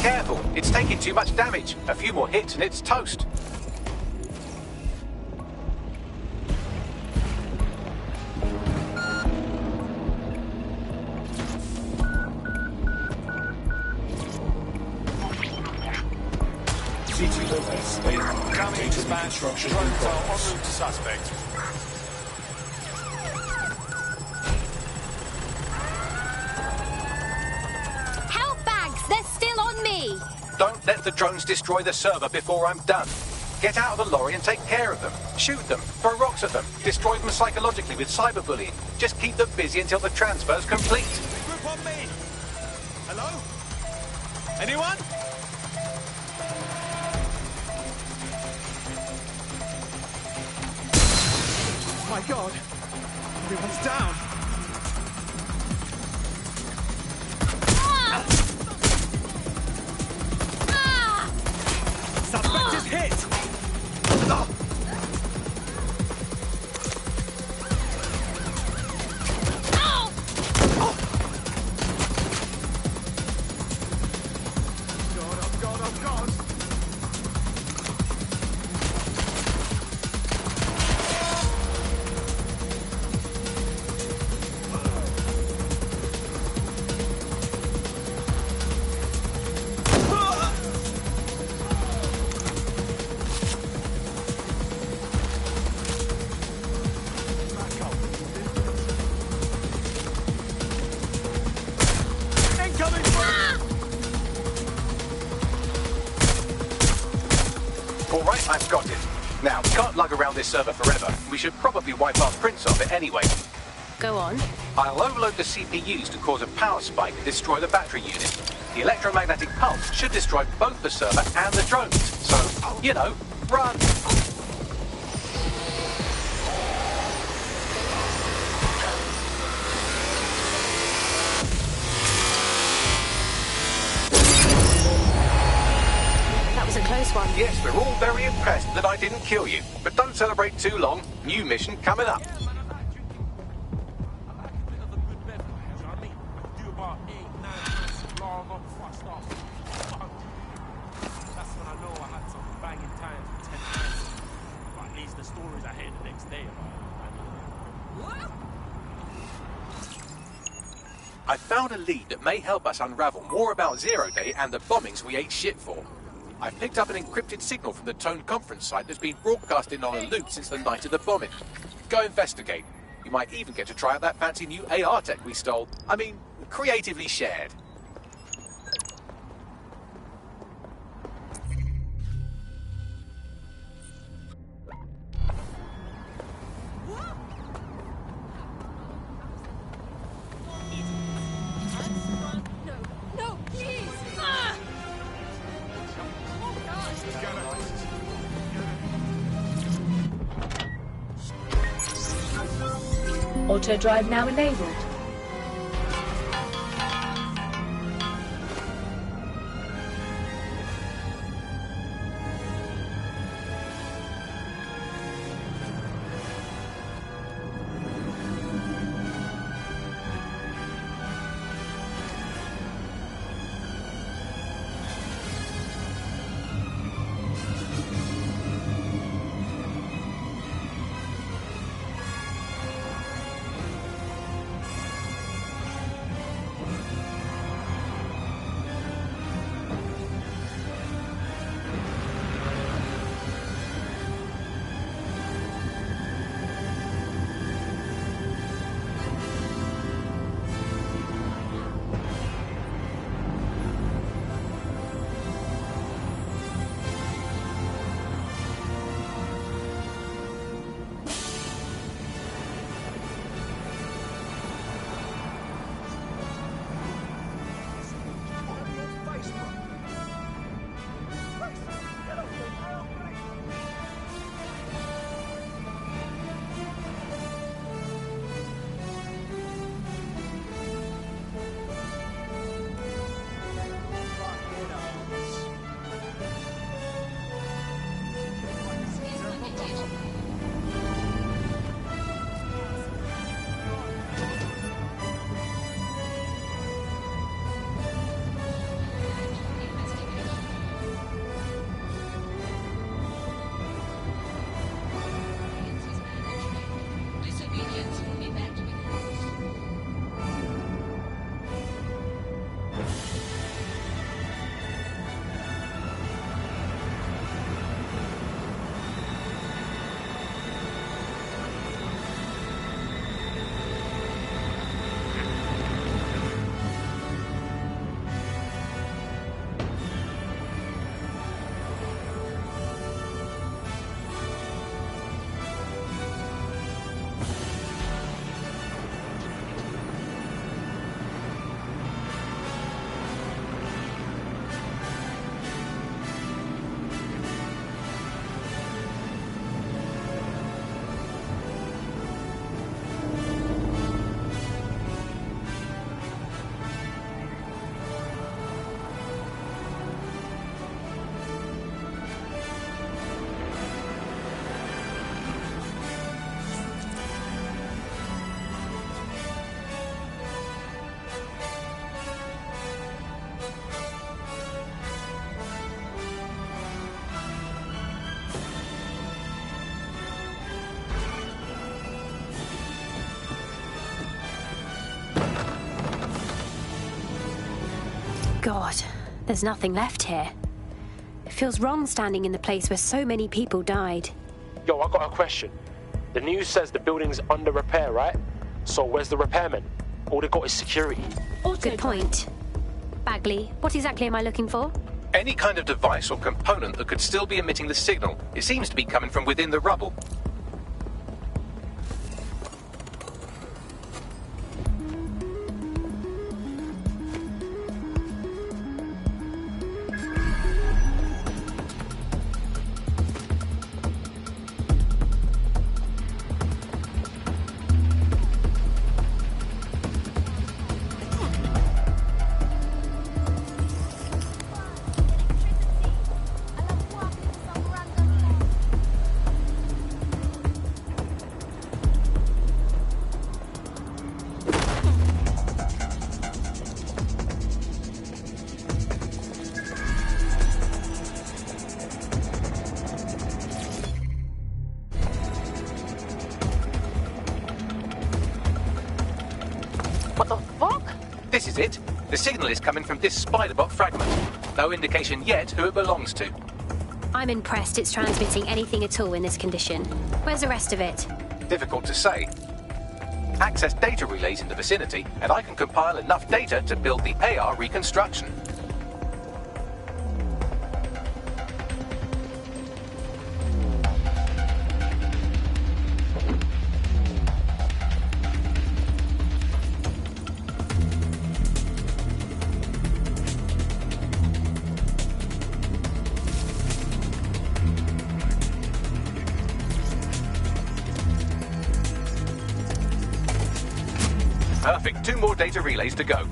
Careful, it's taking too much damage. A few more hits and it's toast. Coming dispatch. Drones are en route to suspect. Don't let the drones destroy the server before I'm done. Get out of the lorry and take care of them. Shoot them, throw rocks at them, destroy them psychologically with cyberbullying. Just keep them busy until the transfer's complete. Group on me. Hello? Anyone? My God! Everyone's down! Suspect is hit! Alright, I've got it. Now, we can't lug around this server forever. We should probably wipe our prints off it anyway. Go on. I'll overload the CPUs to cause a power spike and destroy the battery unit. The electromagnetic pulse should destroy both the server and the drones. So, you know, run! That was a close one. Yes, we're all very impressed that I didn't kill you. But don't celebrate too long. New mission coming up. I found a lead that may help us unravel more about Zero Day and the bombings we ate shit for. I've picked up an encrypted signal from the Tone conference site that's been broadcasting on a loop since the night of the bombing. Go investigate. You might even get to try out that fancy new AR tech we stole. I mean, creatively shared. No, please! Auto drive now enabled. God, there's nothing left here. It feels wrong standing in the place where so many people died. Yo, I got a question. The news says the building's under repair, right? So where's the repairmen? All they got is security. Good point. Bagley, what exactly am I looking for? Any kind of device or component that could still be emitting the signal. It seems to be coming from within the rubble. What the fuck? This is it. The signal is coming from this spider-bot fragment. No indication yet who it belongs to. I'm impressed it's transmitting anything at all in this condition. Where's the rest of it? Difficult to say. Access data relays in the vicinity, and I can compile enough data to build the AR reconstruction. Perfect. 2 more data relays to go.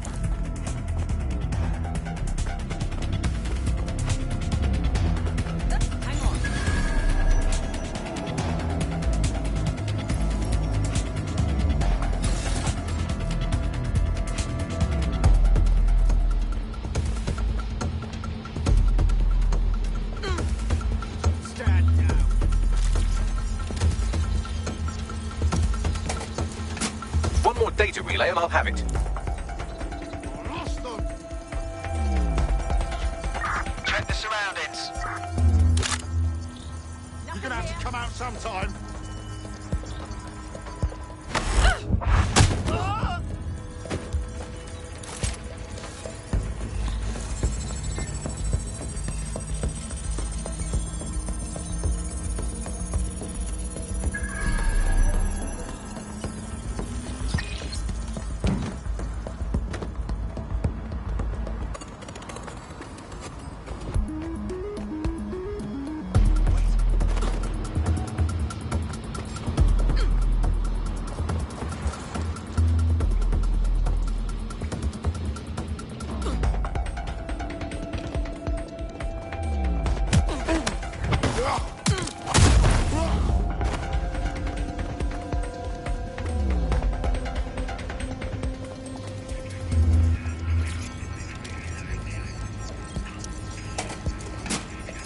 One more data relay and I'll have it. Check the surroundings. You're gonna have to come out sometime.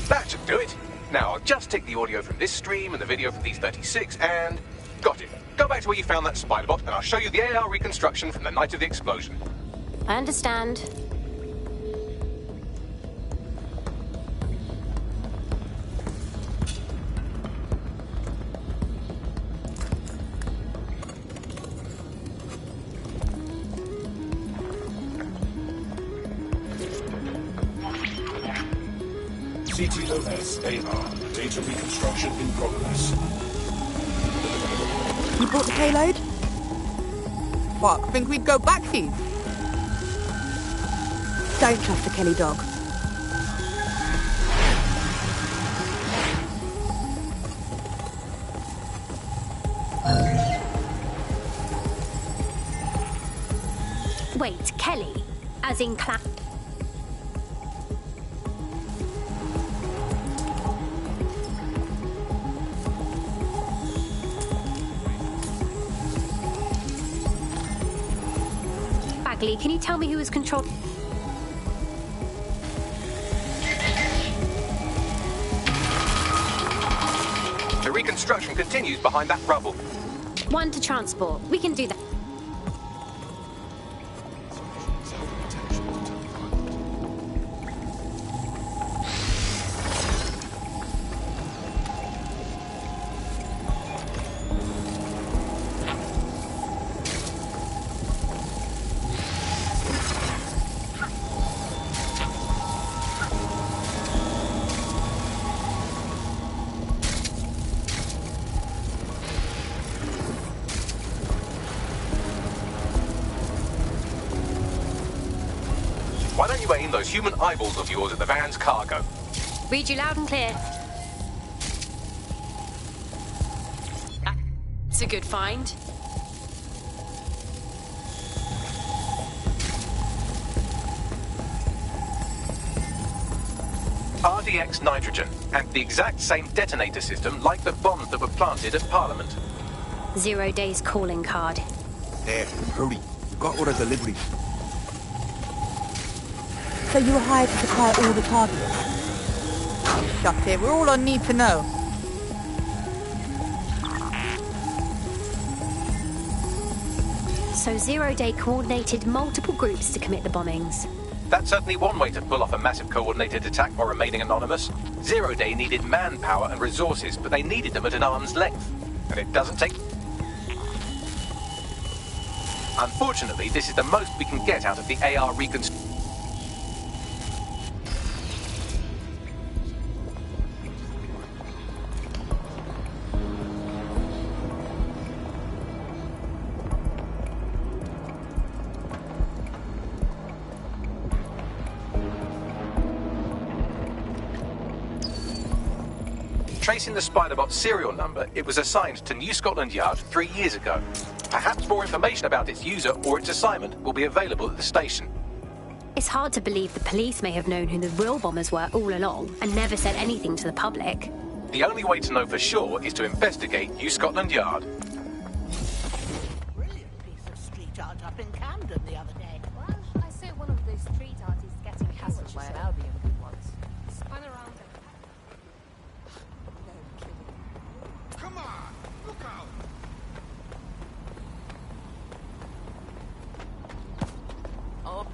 That should do it. Now, I'll just take the audio from this stream and the video from these 36 and... got it. Go back to where you found that spider-bot and I'll show you the AR reconstruction from the night of the explosion. I understand. CTOS AR. Data reconstruction in progress. You brought the payload? What, think we'd go back for you? Don't trust the Kelly dog. Wait, Kelly? As in Cla... Bagley, can you tell me who is controlling... The reconstruction continues behind that rubble. 1 to transport. We can do that. aim those human eyeballs of yours at the van's cargo. Read you loud and clear. That's a good find. RDX nitrogen, and the exact same detonator system like the bombs that were planted at Parliament. 0 days calling card. There, hurry. We've got all the deliveries. So you were hired to supply all the targets? Shut it, we're all on need to know. So 0 Day coordinated multiple groups to commit the bombings. That's certainly one way to pull off a massive coordinated attack while remaining anonymous. 0 Day needed manpower and resources, but they needed them at an arm's length. And it doesn't take... Unfortunately, this is the most we can get out of the AR reconstruction. Tracing the Spiderbot serial number, it was assigned to New Scotland Yard 3 years ago. Perhaps more information about its user or its assignment will be available at the station. It's hard to believe the police may have known who the real bombers were all along and never said anything to the public. The only way to know for sure is to investigate New Scotland Yard. Brilliant piece of street art up in Camden the other day. Well, I saw one of those street artists getting hassled by an Albion once. Spun around and... Come on, look out! Oh.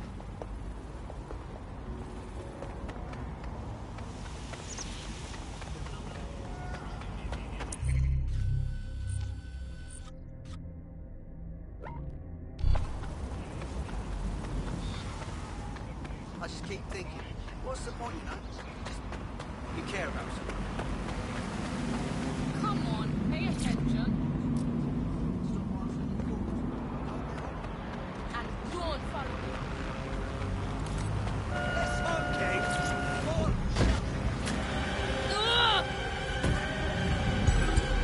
I just keep thinking, what's the point, you know? Just, you care about something. Come on, pay attention. And don't follow me.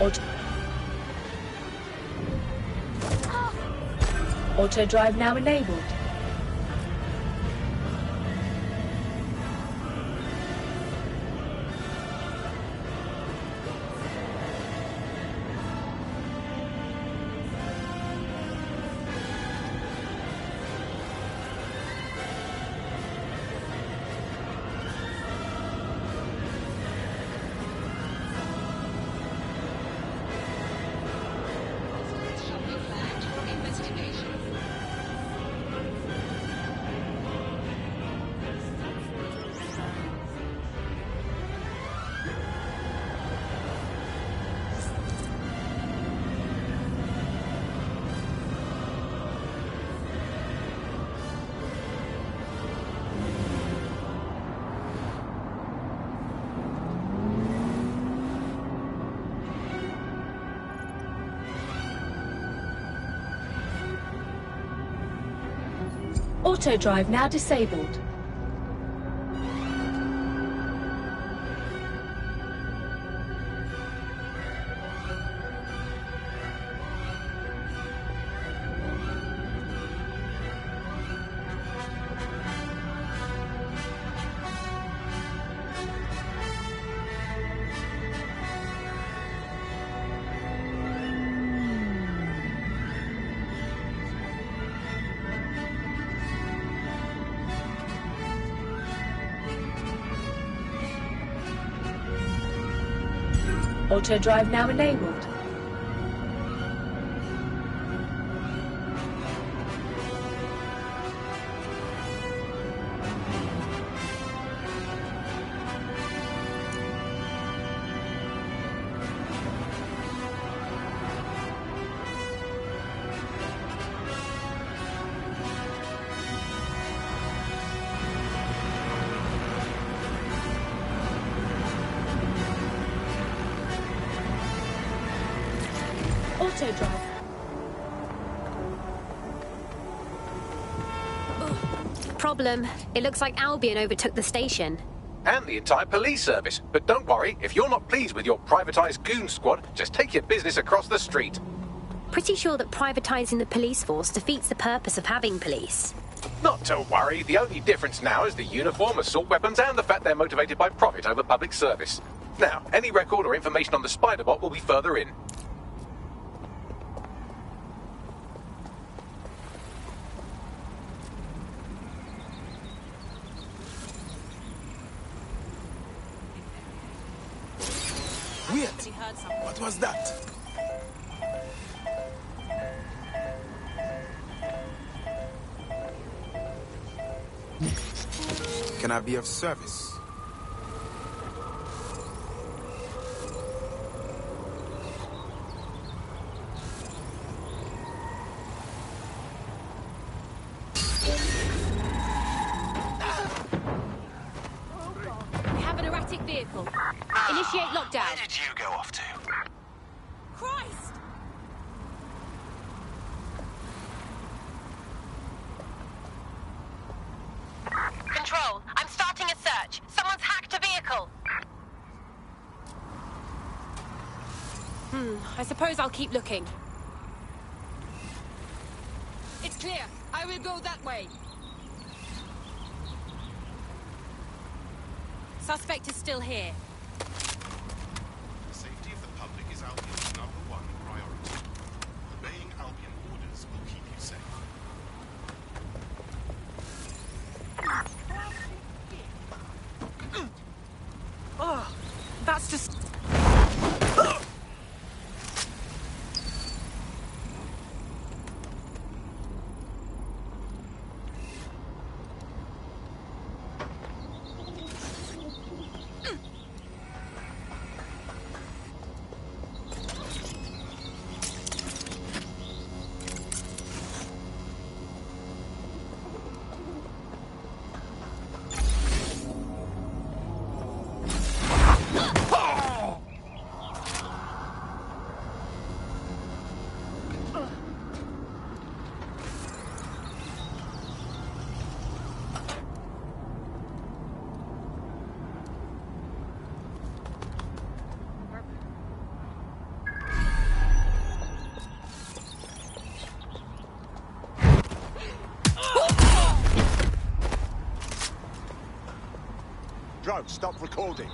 Okay. Auto drive now enabled. Auto drive now disabled. Auto drive now enabled. Auto drive. problem. It looks like Albion overtook the station. And the entire police service. But don't worry, if you're not pleased with your privatised goon squad, just take your business across the street. Pretty sure that privatising the police force defeats the purpose of having police. Not to worry, the only difference now is the uniform, assault weapons, and the fact they're motivated by profit over public service. Now, any record or information on the Spider-Bot will be further in. Wait! What was that? Can I be of service? We have an erratic vehicle. Initiate lockdown. Where did you go off to? Christ! Control, I'm starting a search. Someone's hacked a vehicle. I suppose I'll keep looking. It's clear. I will go that way. Suspect is still here. The safety of the public is Albion's #1 priority. Obeying Albion orders will keep you safe. Oh, that's just... Drug, stop recording.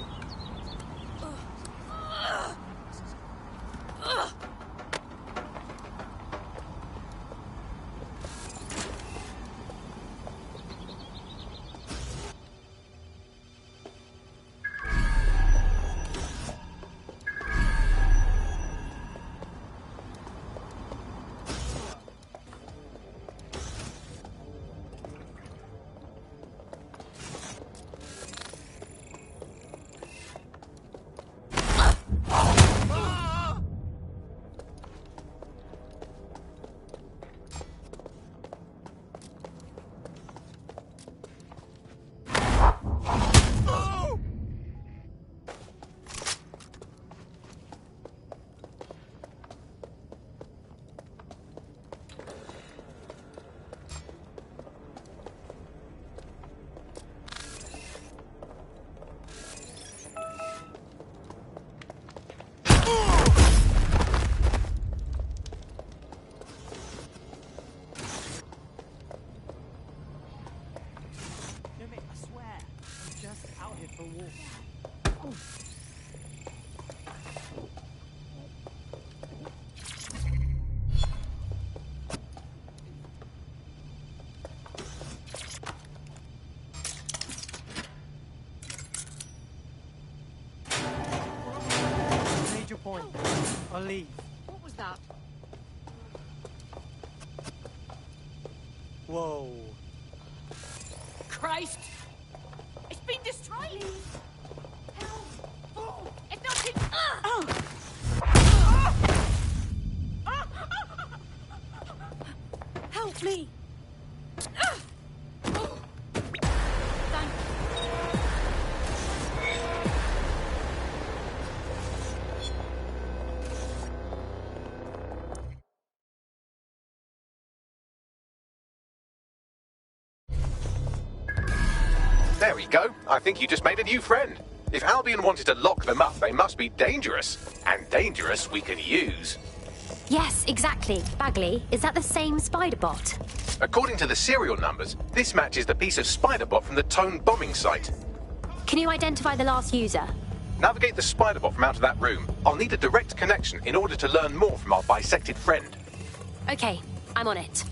Major point. I'll leave. What was that? Whoa. Christ! It's been destroyed! Help! Oh, it's not in... Help me! There we go. I think you just made a new friend. If Albion wanted to lock them up, they must be dangerous. And dangerous we can use. Yes, exactly. Bagley, is that the same spider bot? According to the serial numbers, this matches the piece of spider bot from the Tone bombing site. Can you identify the last user? Navigate the spider bot from out of that room. I'll need a direct connection in order to learn more from our bisected friend. Okay, I'm on it.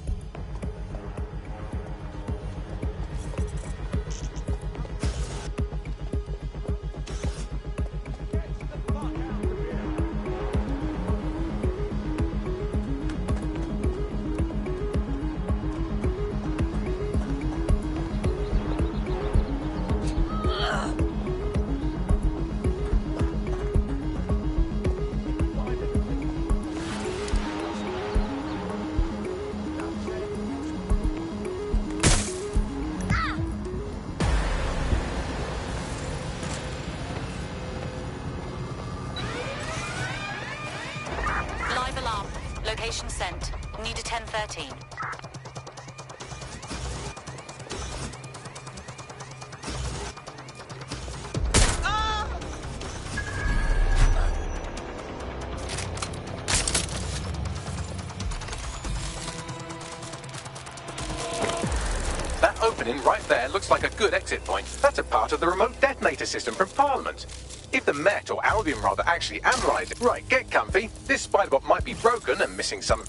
Live alarm. Location sent. Need a 1013. That opening right there looks like a good exit point. That's a part of the remote detonator system from Parliament. If the Met, or Albion rather, actually analyse it... Right, get comfy. This spiderbot might be broken and missing some...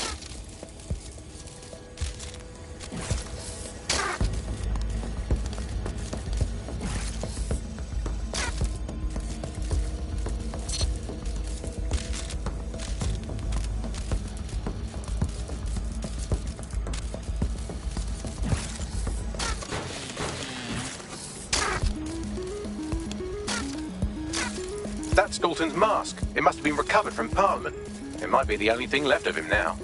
That's Dalton's mask. It must have been recovered from Parliament. It might be the only thing left of him now.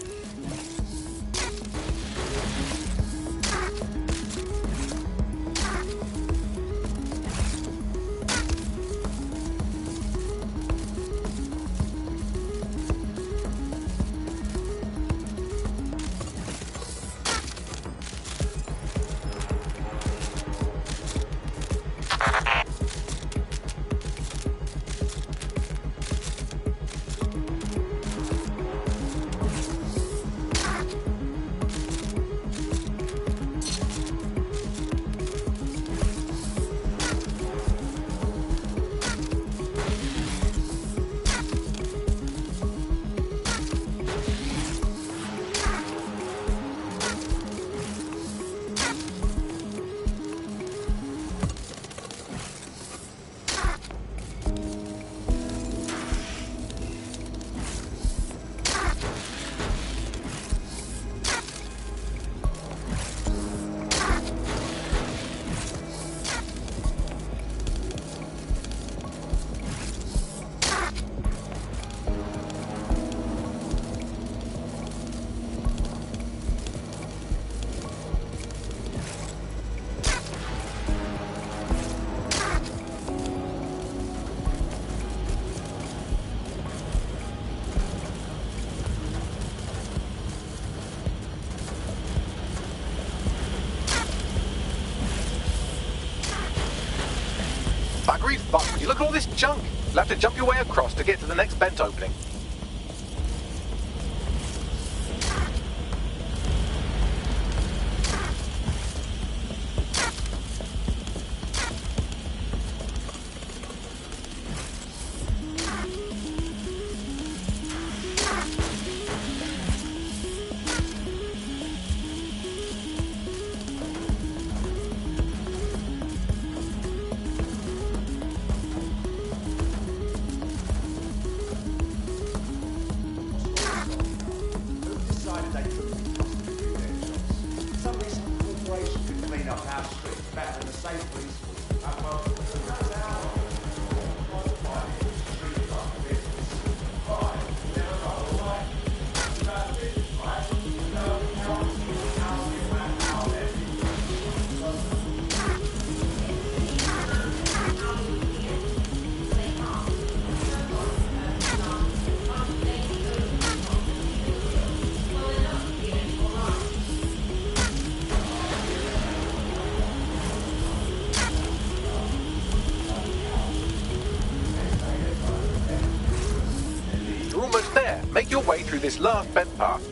Buggery fuck, would you look at all this junk? You'll have to jump your way across to get to the next vent opening. through this last bed path.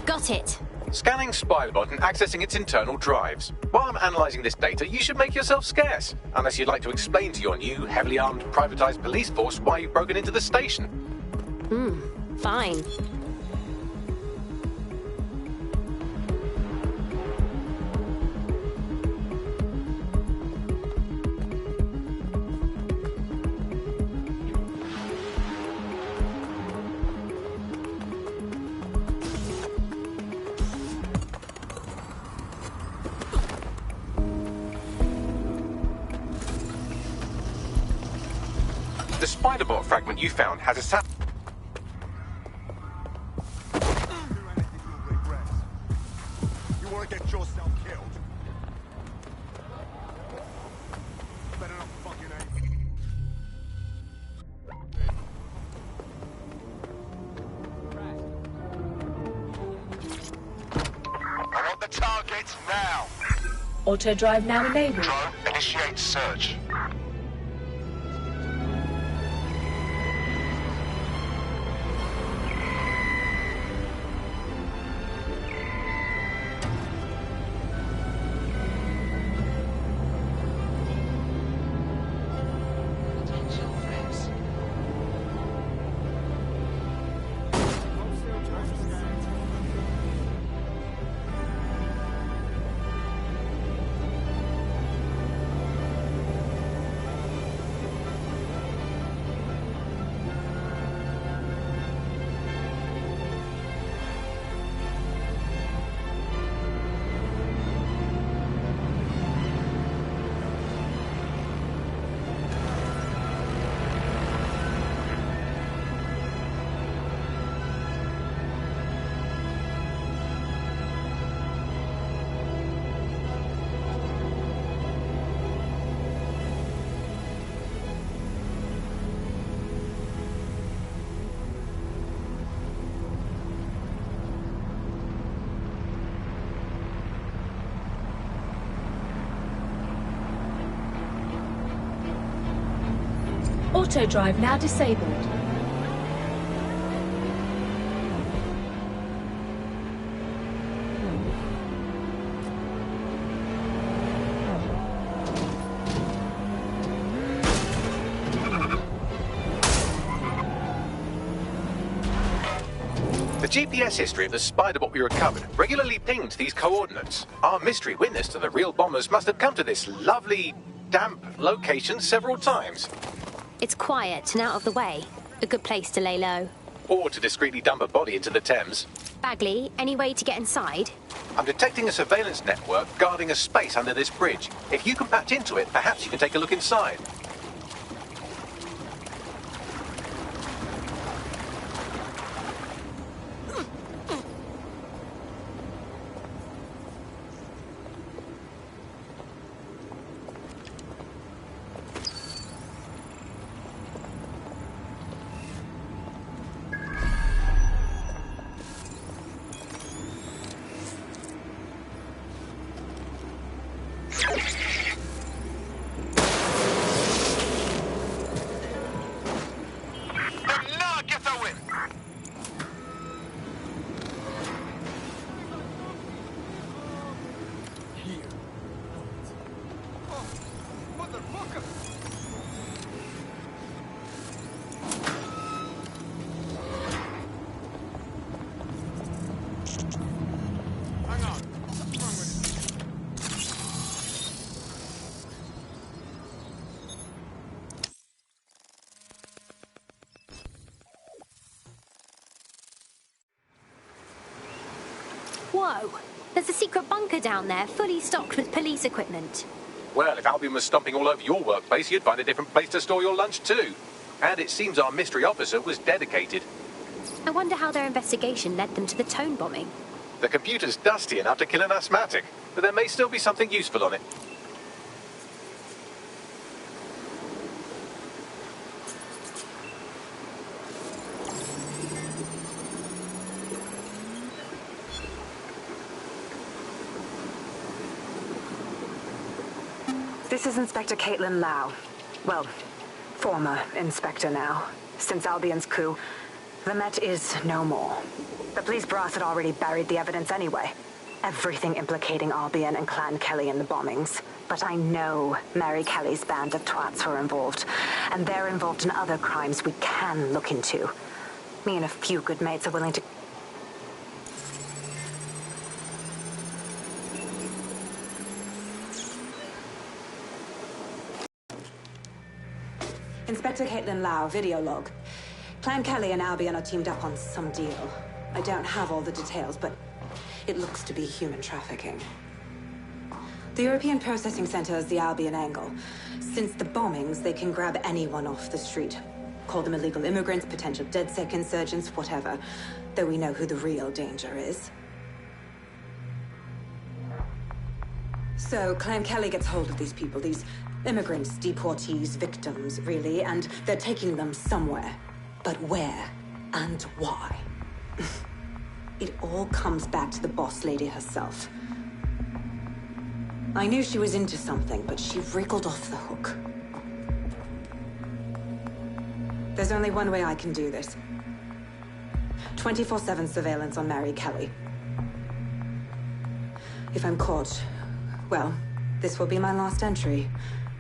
Got it. Scanning Spiderbot and accessing its internal drives. While I'm analysing this data, you should make yourself scarce. Unless you'd like to explain to your new, heavily armed, privatised police force why you've broken into the station. Fine. The Spiderbot fragment you found has a You want to get yourself killed? Better not fucking aim. I want the target now. Auto drive now enabled. Drone, initiate search. Auto drive now disabled. The GPS history of the Spiderbot we recovered regularly pinged these coordinates. Our mystery witness to the real bombers must have come to this lovely, damp location several times. It's quiet and out of the way. A good place to lay low. Or to discreetly dump a body into the Thames. Bagley, any way to get inside? I'm detecting a surveillance network guarding a space under this bridge. If you can patch into it, perhaps you can take a look inside. Whoa! There's a secret bunker down there, fully stocked with police equipment. Well, if Albion was stomping all over your workplace, you'd find a different place to store your lunch too. And it seems our mystery officer was dedicated. I wonder how their investigation led them to the tone bombing. The computer's dusty enough to kill an asthmatic, but there may still be something useful on it. This is Inspector Caitlin Lau. Well, former inspector now. Since Albion's coup, the Met is no more. The police brass had already buried the evidence anyway. Everything implicating Albion and Clan Kelly in the bombings. But I know Mary Kelly's band of twats were involved. And they're involved in other crimes we can look into. Me and a few good mates are willing to... Inspector Caitlin Lau, video log. Clan Kelly and Albion are teamed up on some deal. I don't have all the details, but it looks to be human trafficking. The European Processing Center is the Albion angle. Since the bombings, they can grab anyone off the street. Call them illegal immigrants, potential DedSec insurgents, whatever. Though we know who the real danger is. So, Clan Kelly gets hold of these people, these immigrants, deportees, victims, really, and they're taking them somewhere. But where and why? It all comes back to the boss lady herself. I knew she was into something, but she wriggled off the hook. There's only one way I can do this. 24/7 surveillance on Mary Kelly. If I'm caught, well, this will be my last entry.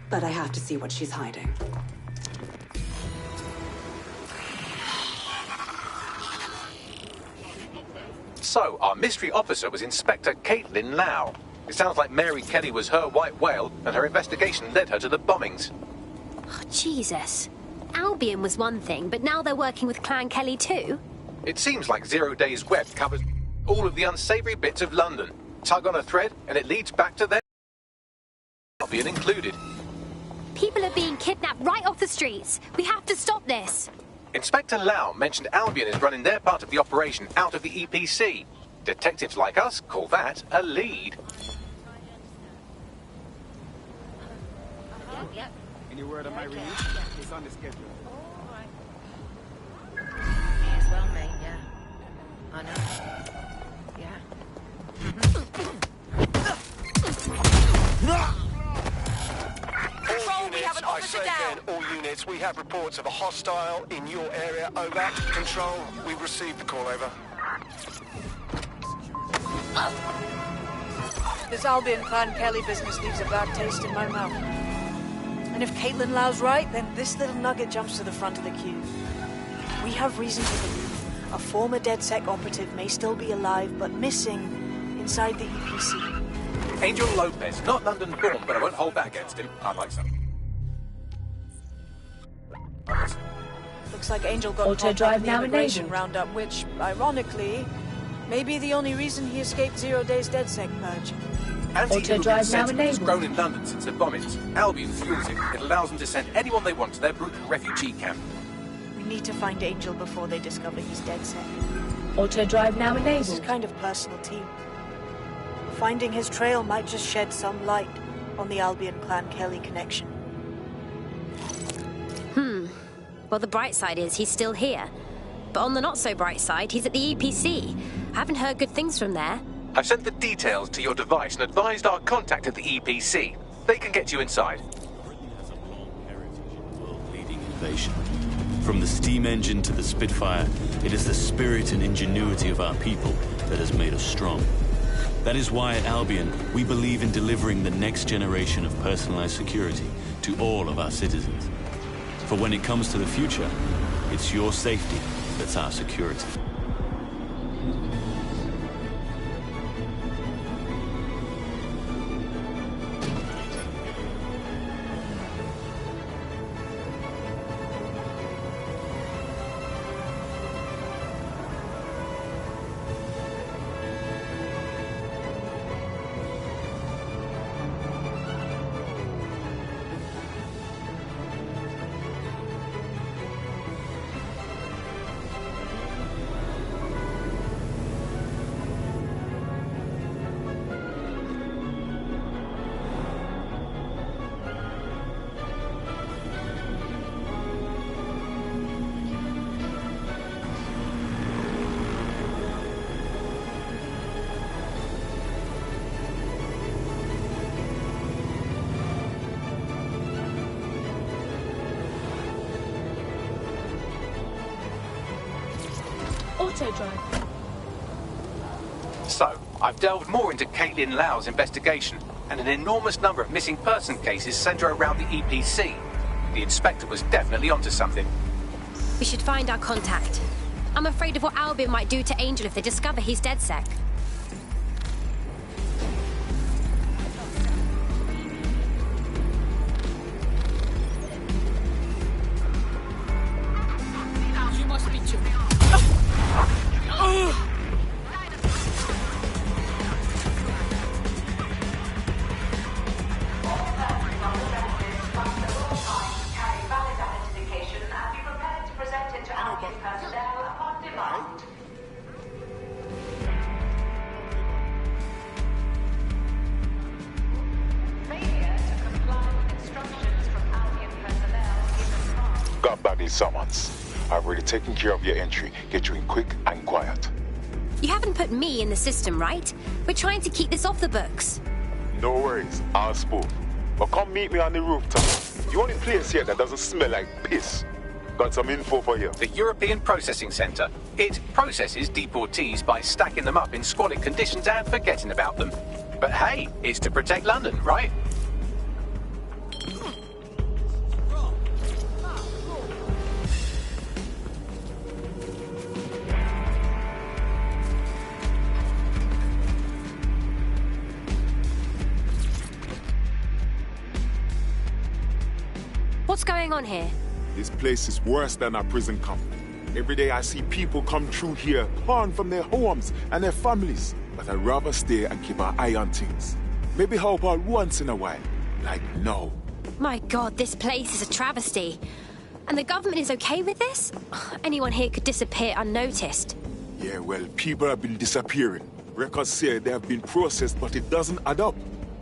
But I have to see what she's hiding. So, our mystery officer was Inspector Caitlin Lau. It sounds like Mary Kelly was her white whale, and her investigation led her to the bombings. Oh, Jesus. Albion was one thing, but now they're working with Clan Kelly too? It seems like 0 Days Web covers all of the unsavoury bits of London. Tug on a thread, and it leads back to them. Albion included. People are being kidnapped right off the streets. We have to stop this. Inspector Lau mentioned Albion is running their part of the operation out of the EPC. Detectives like us call that a lead. Yep. Any word on my release? It's on the schedule. May as well, mate, yeah. I know. Yeah. All units, I say again, all units, we have reports of a hostile in your area. Over. Control, we've received the call. Over. This Albion Clan Kelly business leaves a bad taste in my mouth. And if Caitlin Lau's right, then this little nugget jumps to the front of the queue. We have reason to believe a former DedSec operative may still be alive, but missing inside the EPC. Angel Lopez, not London born, but I won't hold that against him. I'd like some. Looks like Angel got Auto caught up drive in the now immigration enabled. roundup, which, ironically, may be the only reason he escaped 0 Days DedSec purge. Anti-immigrant sentiment has grown in London since the bombings. Albion fuels it. It allows them to send anyone they want to their brutal refugee camp. We need to find Angel before they discover he's DedSec. Auto drive now enabled. This is kind of personal team. Finding his trail might just shed some light on the Albion Clan Kelly connection. Well, the bright side is he's still here. But on the not-so-bright side, he's at the EPC. Haven't heard good things from there. I've sent the details to your device and advised our contact at the EPC. They can get you inside. World-leading innovation. From the steam engine to the Spitfire, it is the spirit and ingenuity of our people that has made us strong. That is why at Albion, we believe in delivering the next generation of personalized security to all of our citizens. For when it comes to the future, it's your safety that's our security. Auto drive. So, I've delved more into Caitlin Lau's investigation, and an enormous number of missing person cases centre around the EPC. The inspector was definitely onto something. We should find our contact. I'm afraid of what Albion might do to Angel if they discover he's DedSec. You must be joking. Got Bagley summons. I've already taken care of your entry. Get you in quick and quiet. You haven't put me in the system, right? We're trying to keep this off the books. No worries, I'll spoof. But come meet me on the rooftop. The only place here that doesn't smell like piss. Got some info for you. The European Processing Centre. It processes deportees by stacking them up in squalid conditions and forgetting about them. But hey, it's to protect London, right? What's going on here? This place is worse than a prison camp. Every day I see people come through here, torn from their homes and their families. But I'd rather stay and keep an eye on things. Maybe help out once in a while. Like now. My God, this place is a travesty. And the government is okay with this? Anyone here could disappear unnoticed. Yeah, well, people have been disappearing. Records say they have been processed, but it doesn't add up.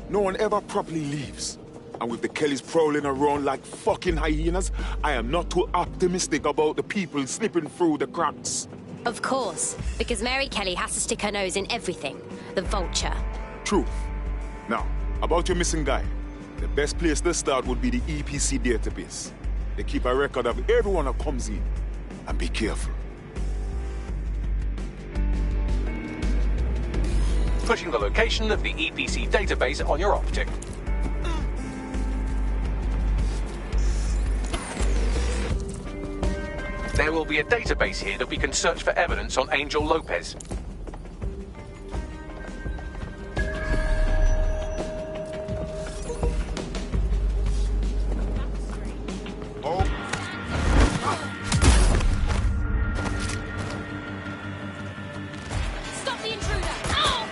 No one ever properly leaves. And with the Kellys prowling around like fucking hyenas, I am not too optimistic about the people slipping through the cracks. Of course, because Mary Kelly has to stick her nose in everything. The vulture. Truth. Now, about your missing guy. The best place to start would be the EPC database. They keep a record of everyone that comes in. And be careful. Pushing the location of the EPC database on your optic. There will be a database here that we can search for evidence on Angel Lopez. Stop the intruder! Ow!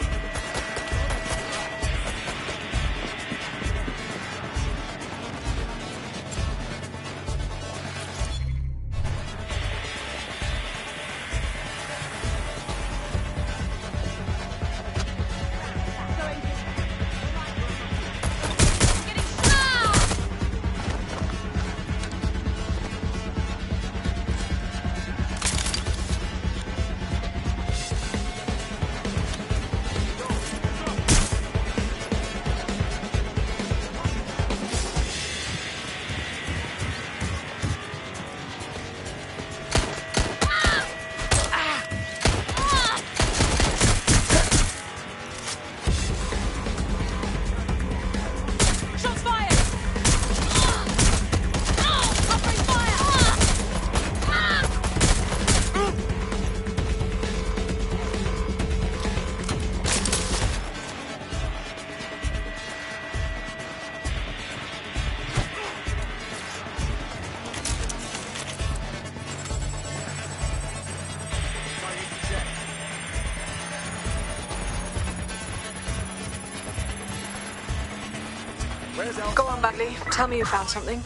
Go on, Bagley. Tell me you found something.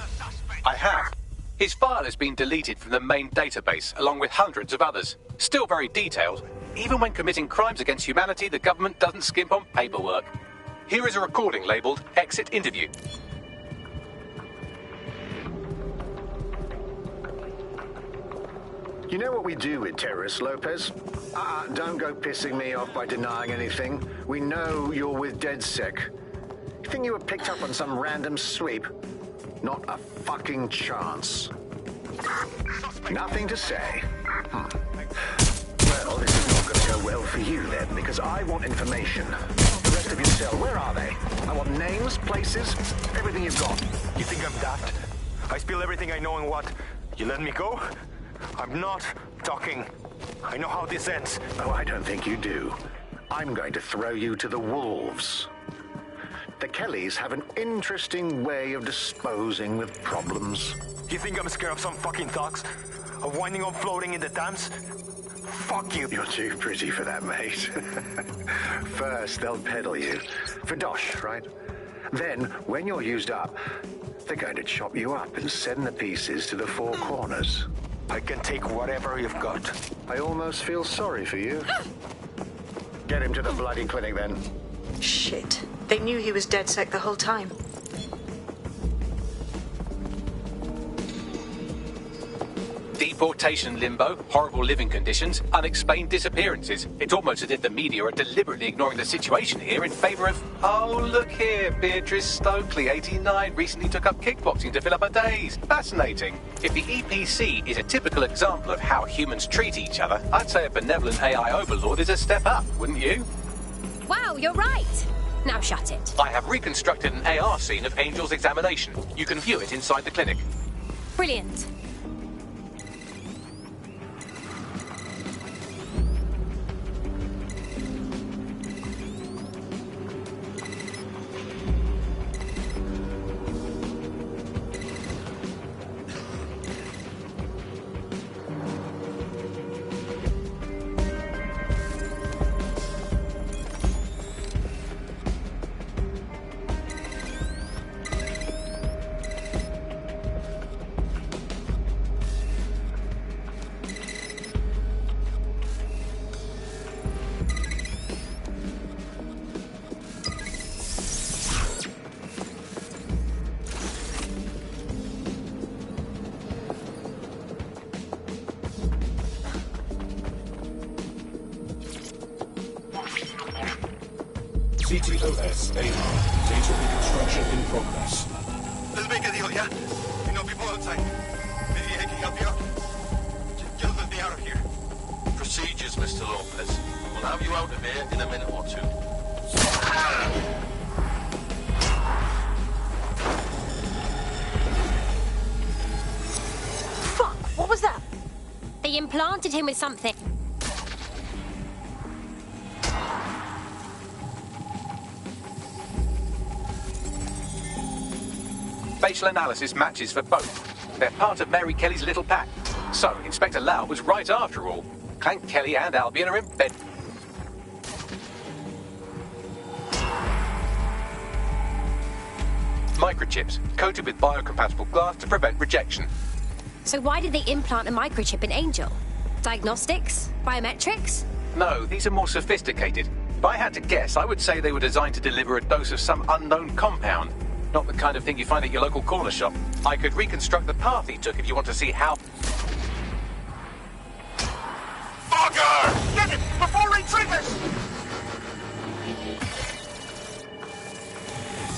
I have. His file has been deleted from the main database, along with hundreds of others. Still very detailed. Even when committing crimes against humanity, the government doesn't skimp on paperwork. Here is a recording labelled Exit Interview. You know what we do with terrorists, Lopez? Don't go pissing me off by denying anything. We know you're with DedSec. You think you were picked up on some random sweep? Not a fucking chance. Nothing to say. Well, Well for you then, because I want information. The rest of your cell, where are they? I want names, places, everything you've got. You think I'm daft? I spill everything I know and what? You let me go? I'm not talking. I know how this ends. Oh, I don't think you do. I'm going to throw you to the wolves. The Kellys have an interesting way of disposing with problems. You think I'm scared of some fucking thugs? Of winding up floating in the Thames? Fuck you. You're too pretty for that, mate. First, they'll peddle you. For dosh, right? Then, when you're used up, they're going to chop you up and send the pieces to the four corners. I can take whatever you've got. I almost feel sorry for you. Get him to the bloody clinic, then. Shit. They knew he was DedSec the whole time. Deportation limbo, horrible living conditions, unexplained disappearances. It's almost as if the media are deliberately ignoring the situation here in favour of... Oh, look here, Beatrice Stokely, 89, recently took up kickboxing to fill up her days. Fascinating. If the EPC is a typical example of how humans treat each other, I'd say a benevolent AI overlord is a step up, wouldn't you? Wow, you're right. Now shut it. I have reconstructed an AR scene of Angel's examination. You can view it inside the clinic. Brilliant. CTOS AR. Data reconstruction in progress. Let's make a deal, yeah? We know people outside. Maybe I can help you out. Just let me out of here. Procedures, Mr. Lopez. We'll have you out of here in a minute or two. Fuck! What was that? They implanted him with something. Facial analysis matches for both. They're part of Mary Kelly's little pack. So, Inspector Lau was right after all. Clank Kelly and Albion are in bed. Microchips, coated with biocompatible glass to prevent rejection. So why did they implant a microchip in Angel? Diagnostics? Biometrics? No, these are more sophisticated. If I had to guess, I would say they were designed to deliver a dose of some unknown compound. Not the kind of thing you find at your local corner shop. I could reconstruct the path he took if you want to see how... Bugger! Get it! Before he triggers!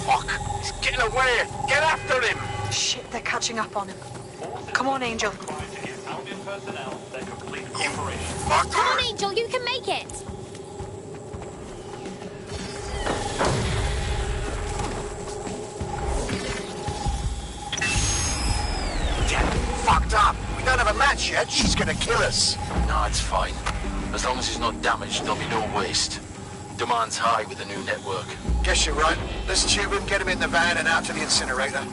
Fuck! He's getting away! Get after him! Shit, they're catching up on him. Come on, Angel. Albion personnel, their complete cooperation. Come on, Angel, you can make it! Fucked up! We don't have a match yet. She's gonna kill us. No, it's fine. As long as he's not damaged, there'll be no waste. Demand's high with the new network. Guess you're right. Let's tube him, get him in the van and out to the incinerator.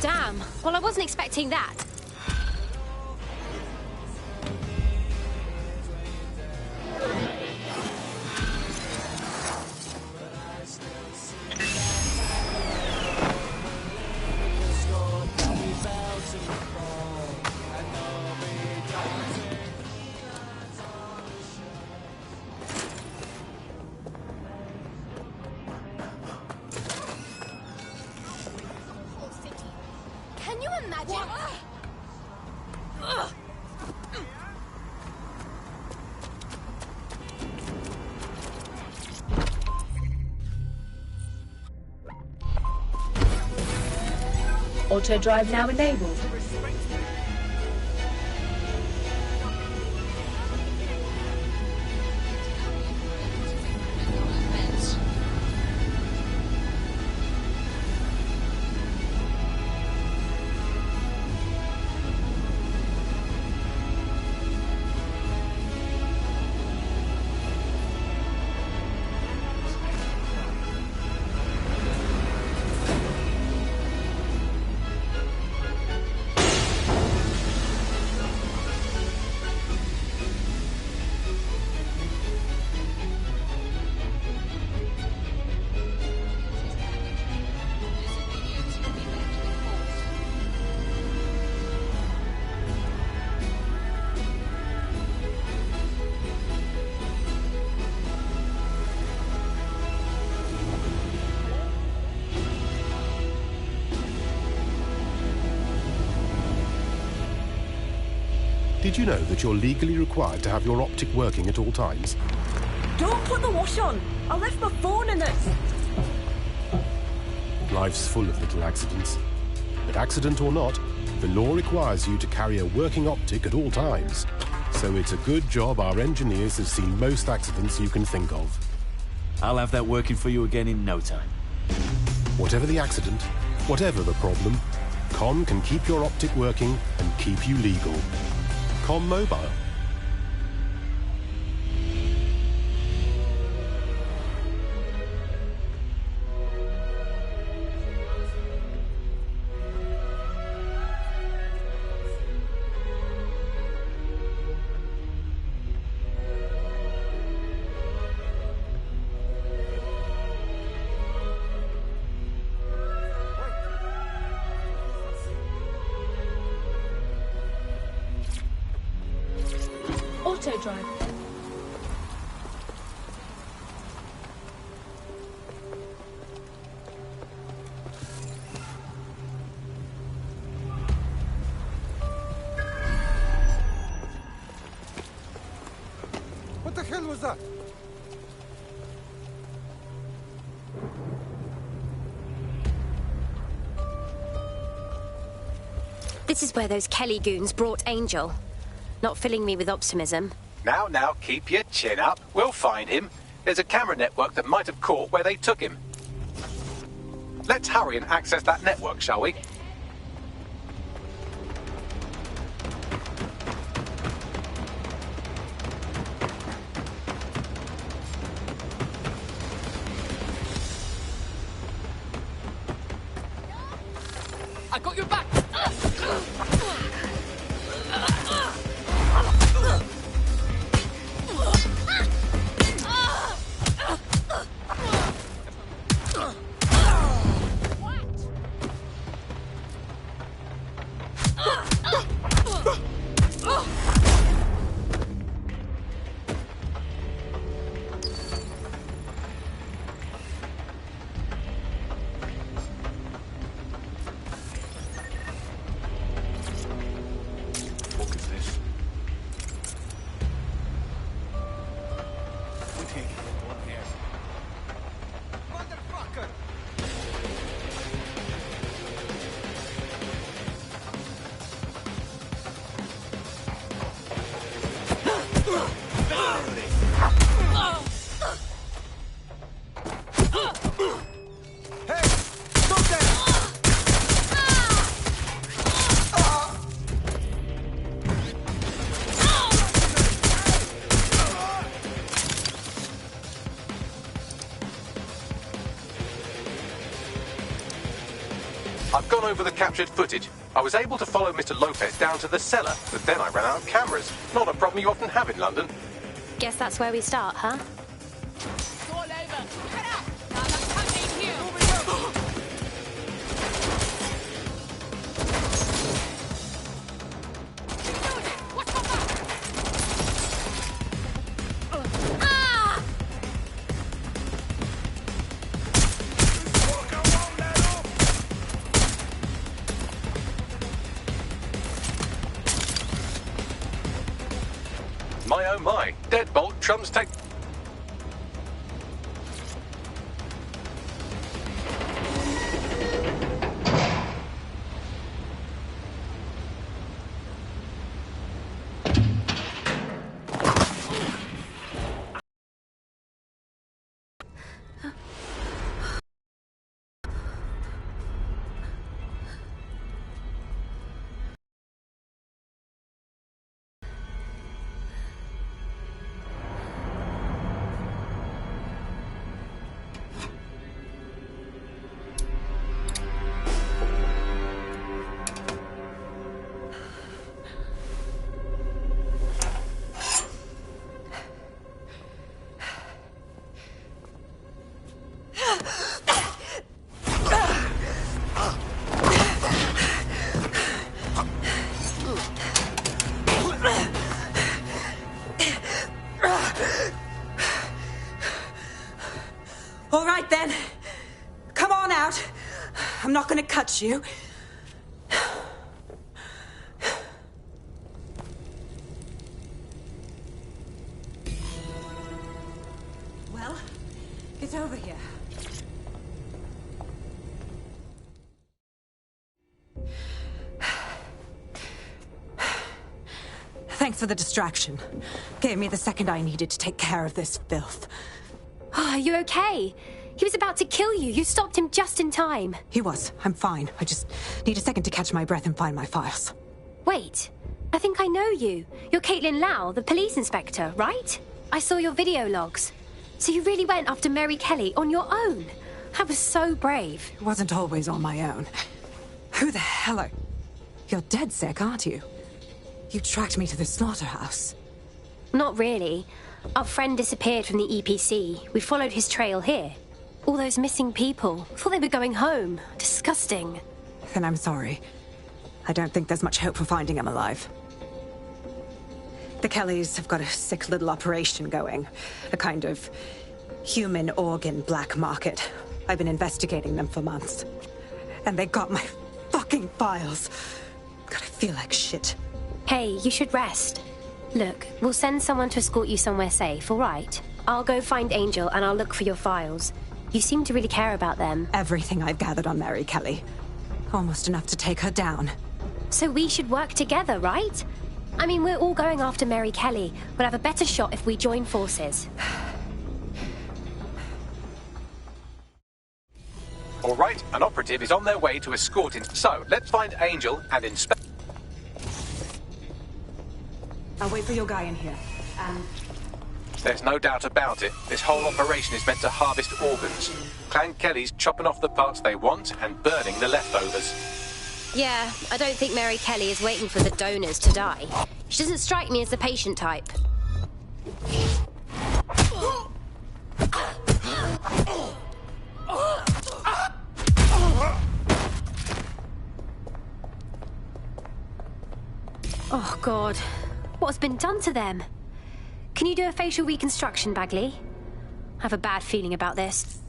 Damn. Well, I wasn't expecting that. Can you imagine? Auto drive now enabled. Did you know that you're legally required to have your optic working at all times? Don't put the wash on! I left my phone in it! Life's full of little accidents. But accident or not, the law requires you to carry a working optic at all times. So it's a good job our engineers have seen most accidents you can think of. I'll have that working for you again in no time. Whatever the accident, whatever the problem, Com can keep your optic working and keep you legal. Com Mobile. Auto drive. What the hell was that? This is where those Kelly goons brought Angel. Not filling me with optimism. Now, keep your chin up. We'll find him. There's a camera network that might have caught where they took him. Let's hurry and access that network, shall we? I got your back! I've gone over the captured footage. I was able to follow Mr. Lopez down to the cellar, but then I ran out of cameras. Not a problem you often have in London. Guess that's where we start, huh? My oh my, deadbolt trumps take... All right, then. Come on out. I'm not gonna cut you. Get over here. Thanks for the distraction. Gave me the second I needed to take care of this filth. Are you okay? He was about to kill you. You stopped him just in time. He was. I'm fine. I just need a second to catch my breath and find my files. Wait, I think I know you. You're Caitlin Lau, the police inspector, right? I saw your video logs. So you really went after Mary Kelly on your own? That was so brave. It wasn't always on my own. Who the hell are... You're dead sick, aren't you? You tracked me to the slaughterhouse. Not really. Our friend disappeared from the EPC. We followed his trail here. All those missing people. Thought they were going home. Disgusting. Then I'm sorry. I don't think there's much hope for finding him alive. The Kellys have got a sick little operation going. A kind of human organ black market. I've been investigating them for months. And they got my fucking files. God, I feel like shit. Hey, you should rest. Look, we'll send someone to escort you somewhere safe, all right? I'll go find Angel and I'll look for your files. You seem to really care about them. Everything I've gathered on Mary Kelly. Almost enough to take her down. So we should work together, right? I mean, we're all going after Mary Kelly. We'll have a better shot if we join forces. All right, an operative is on their way to escort him. So, let's find Angel and inspect... I'll wait for your guy in here. There's no doubt about it. This whole operation is meant to harvest organs. Clan Kelly's chopping off the parts they want and burning the leftovers. Yeah, I don't think Mary Kelly is waiting for the donors to die. She doesn't strike me as the patient type. Oh, God. What's been done to them? Can you do a facial reconstruction, Bagley? I have a bad feeling about this.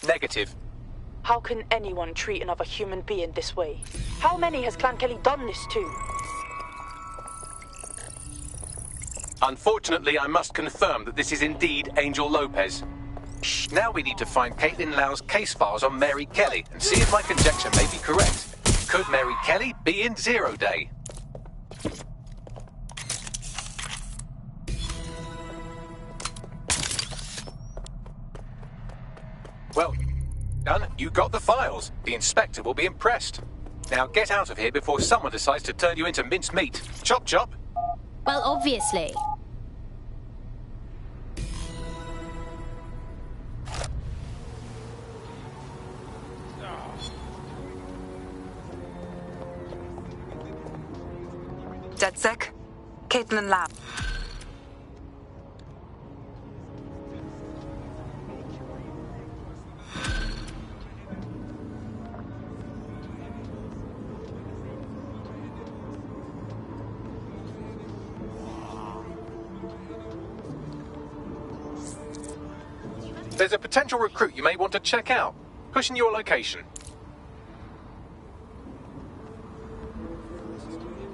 Negative. How can anyone treat another human being this way? How many has Clan Kelly done this to? Unfortunately, I must confirm that this is indeed Angel Lopez. Now we need to find Caitlin Lau's case files on Mary Kelly and see if my conjecture may be correct. Could Mary Kelly be in Zero Day? Well, done. You got the files. The inspector will be impressed. Now get out of here before someone decides to turn you into minced meat. Chop chop. Well, obviously. DedSec? Caitlin Lau. There's a potential recruit you may want to check out. Pushing your location.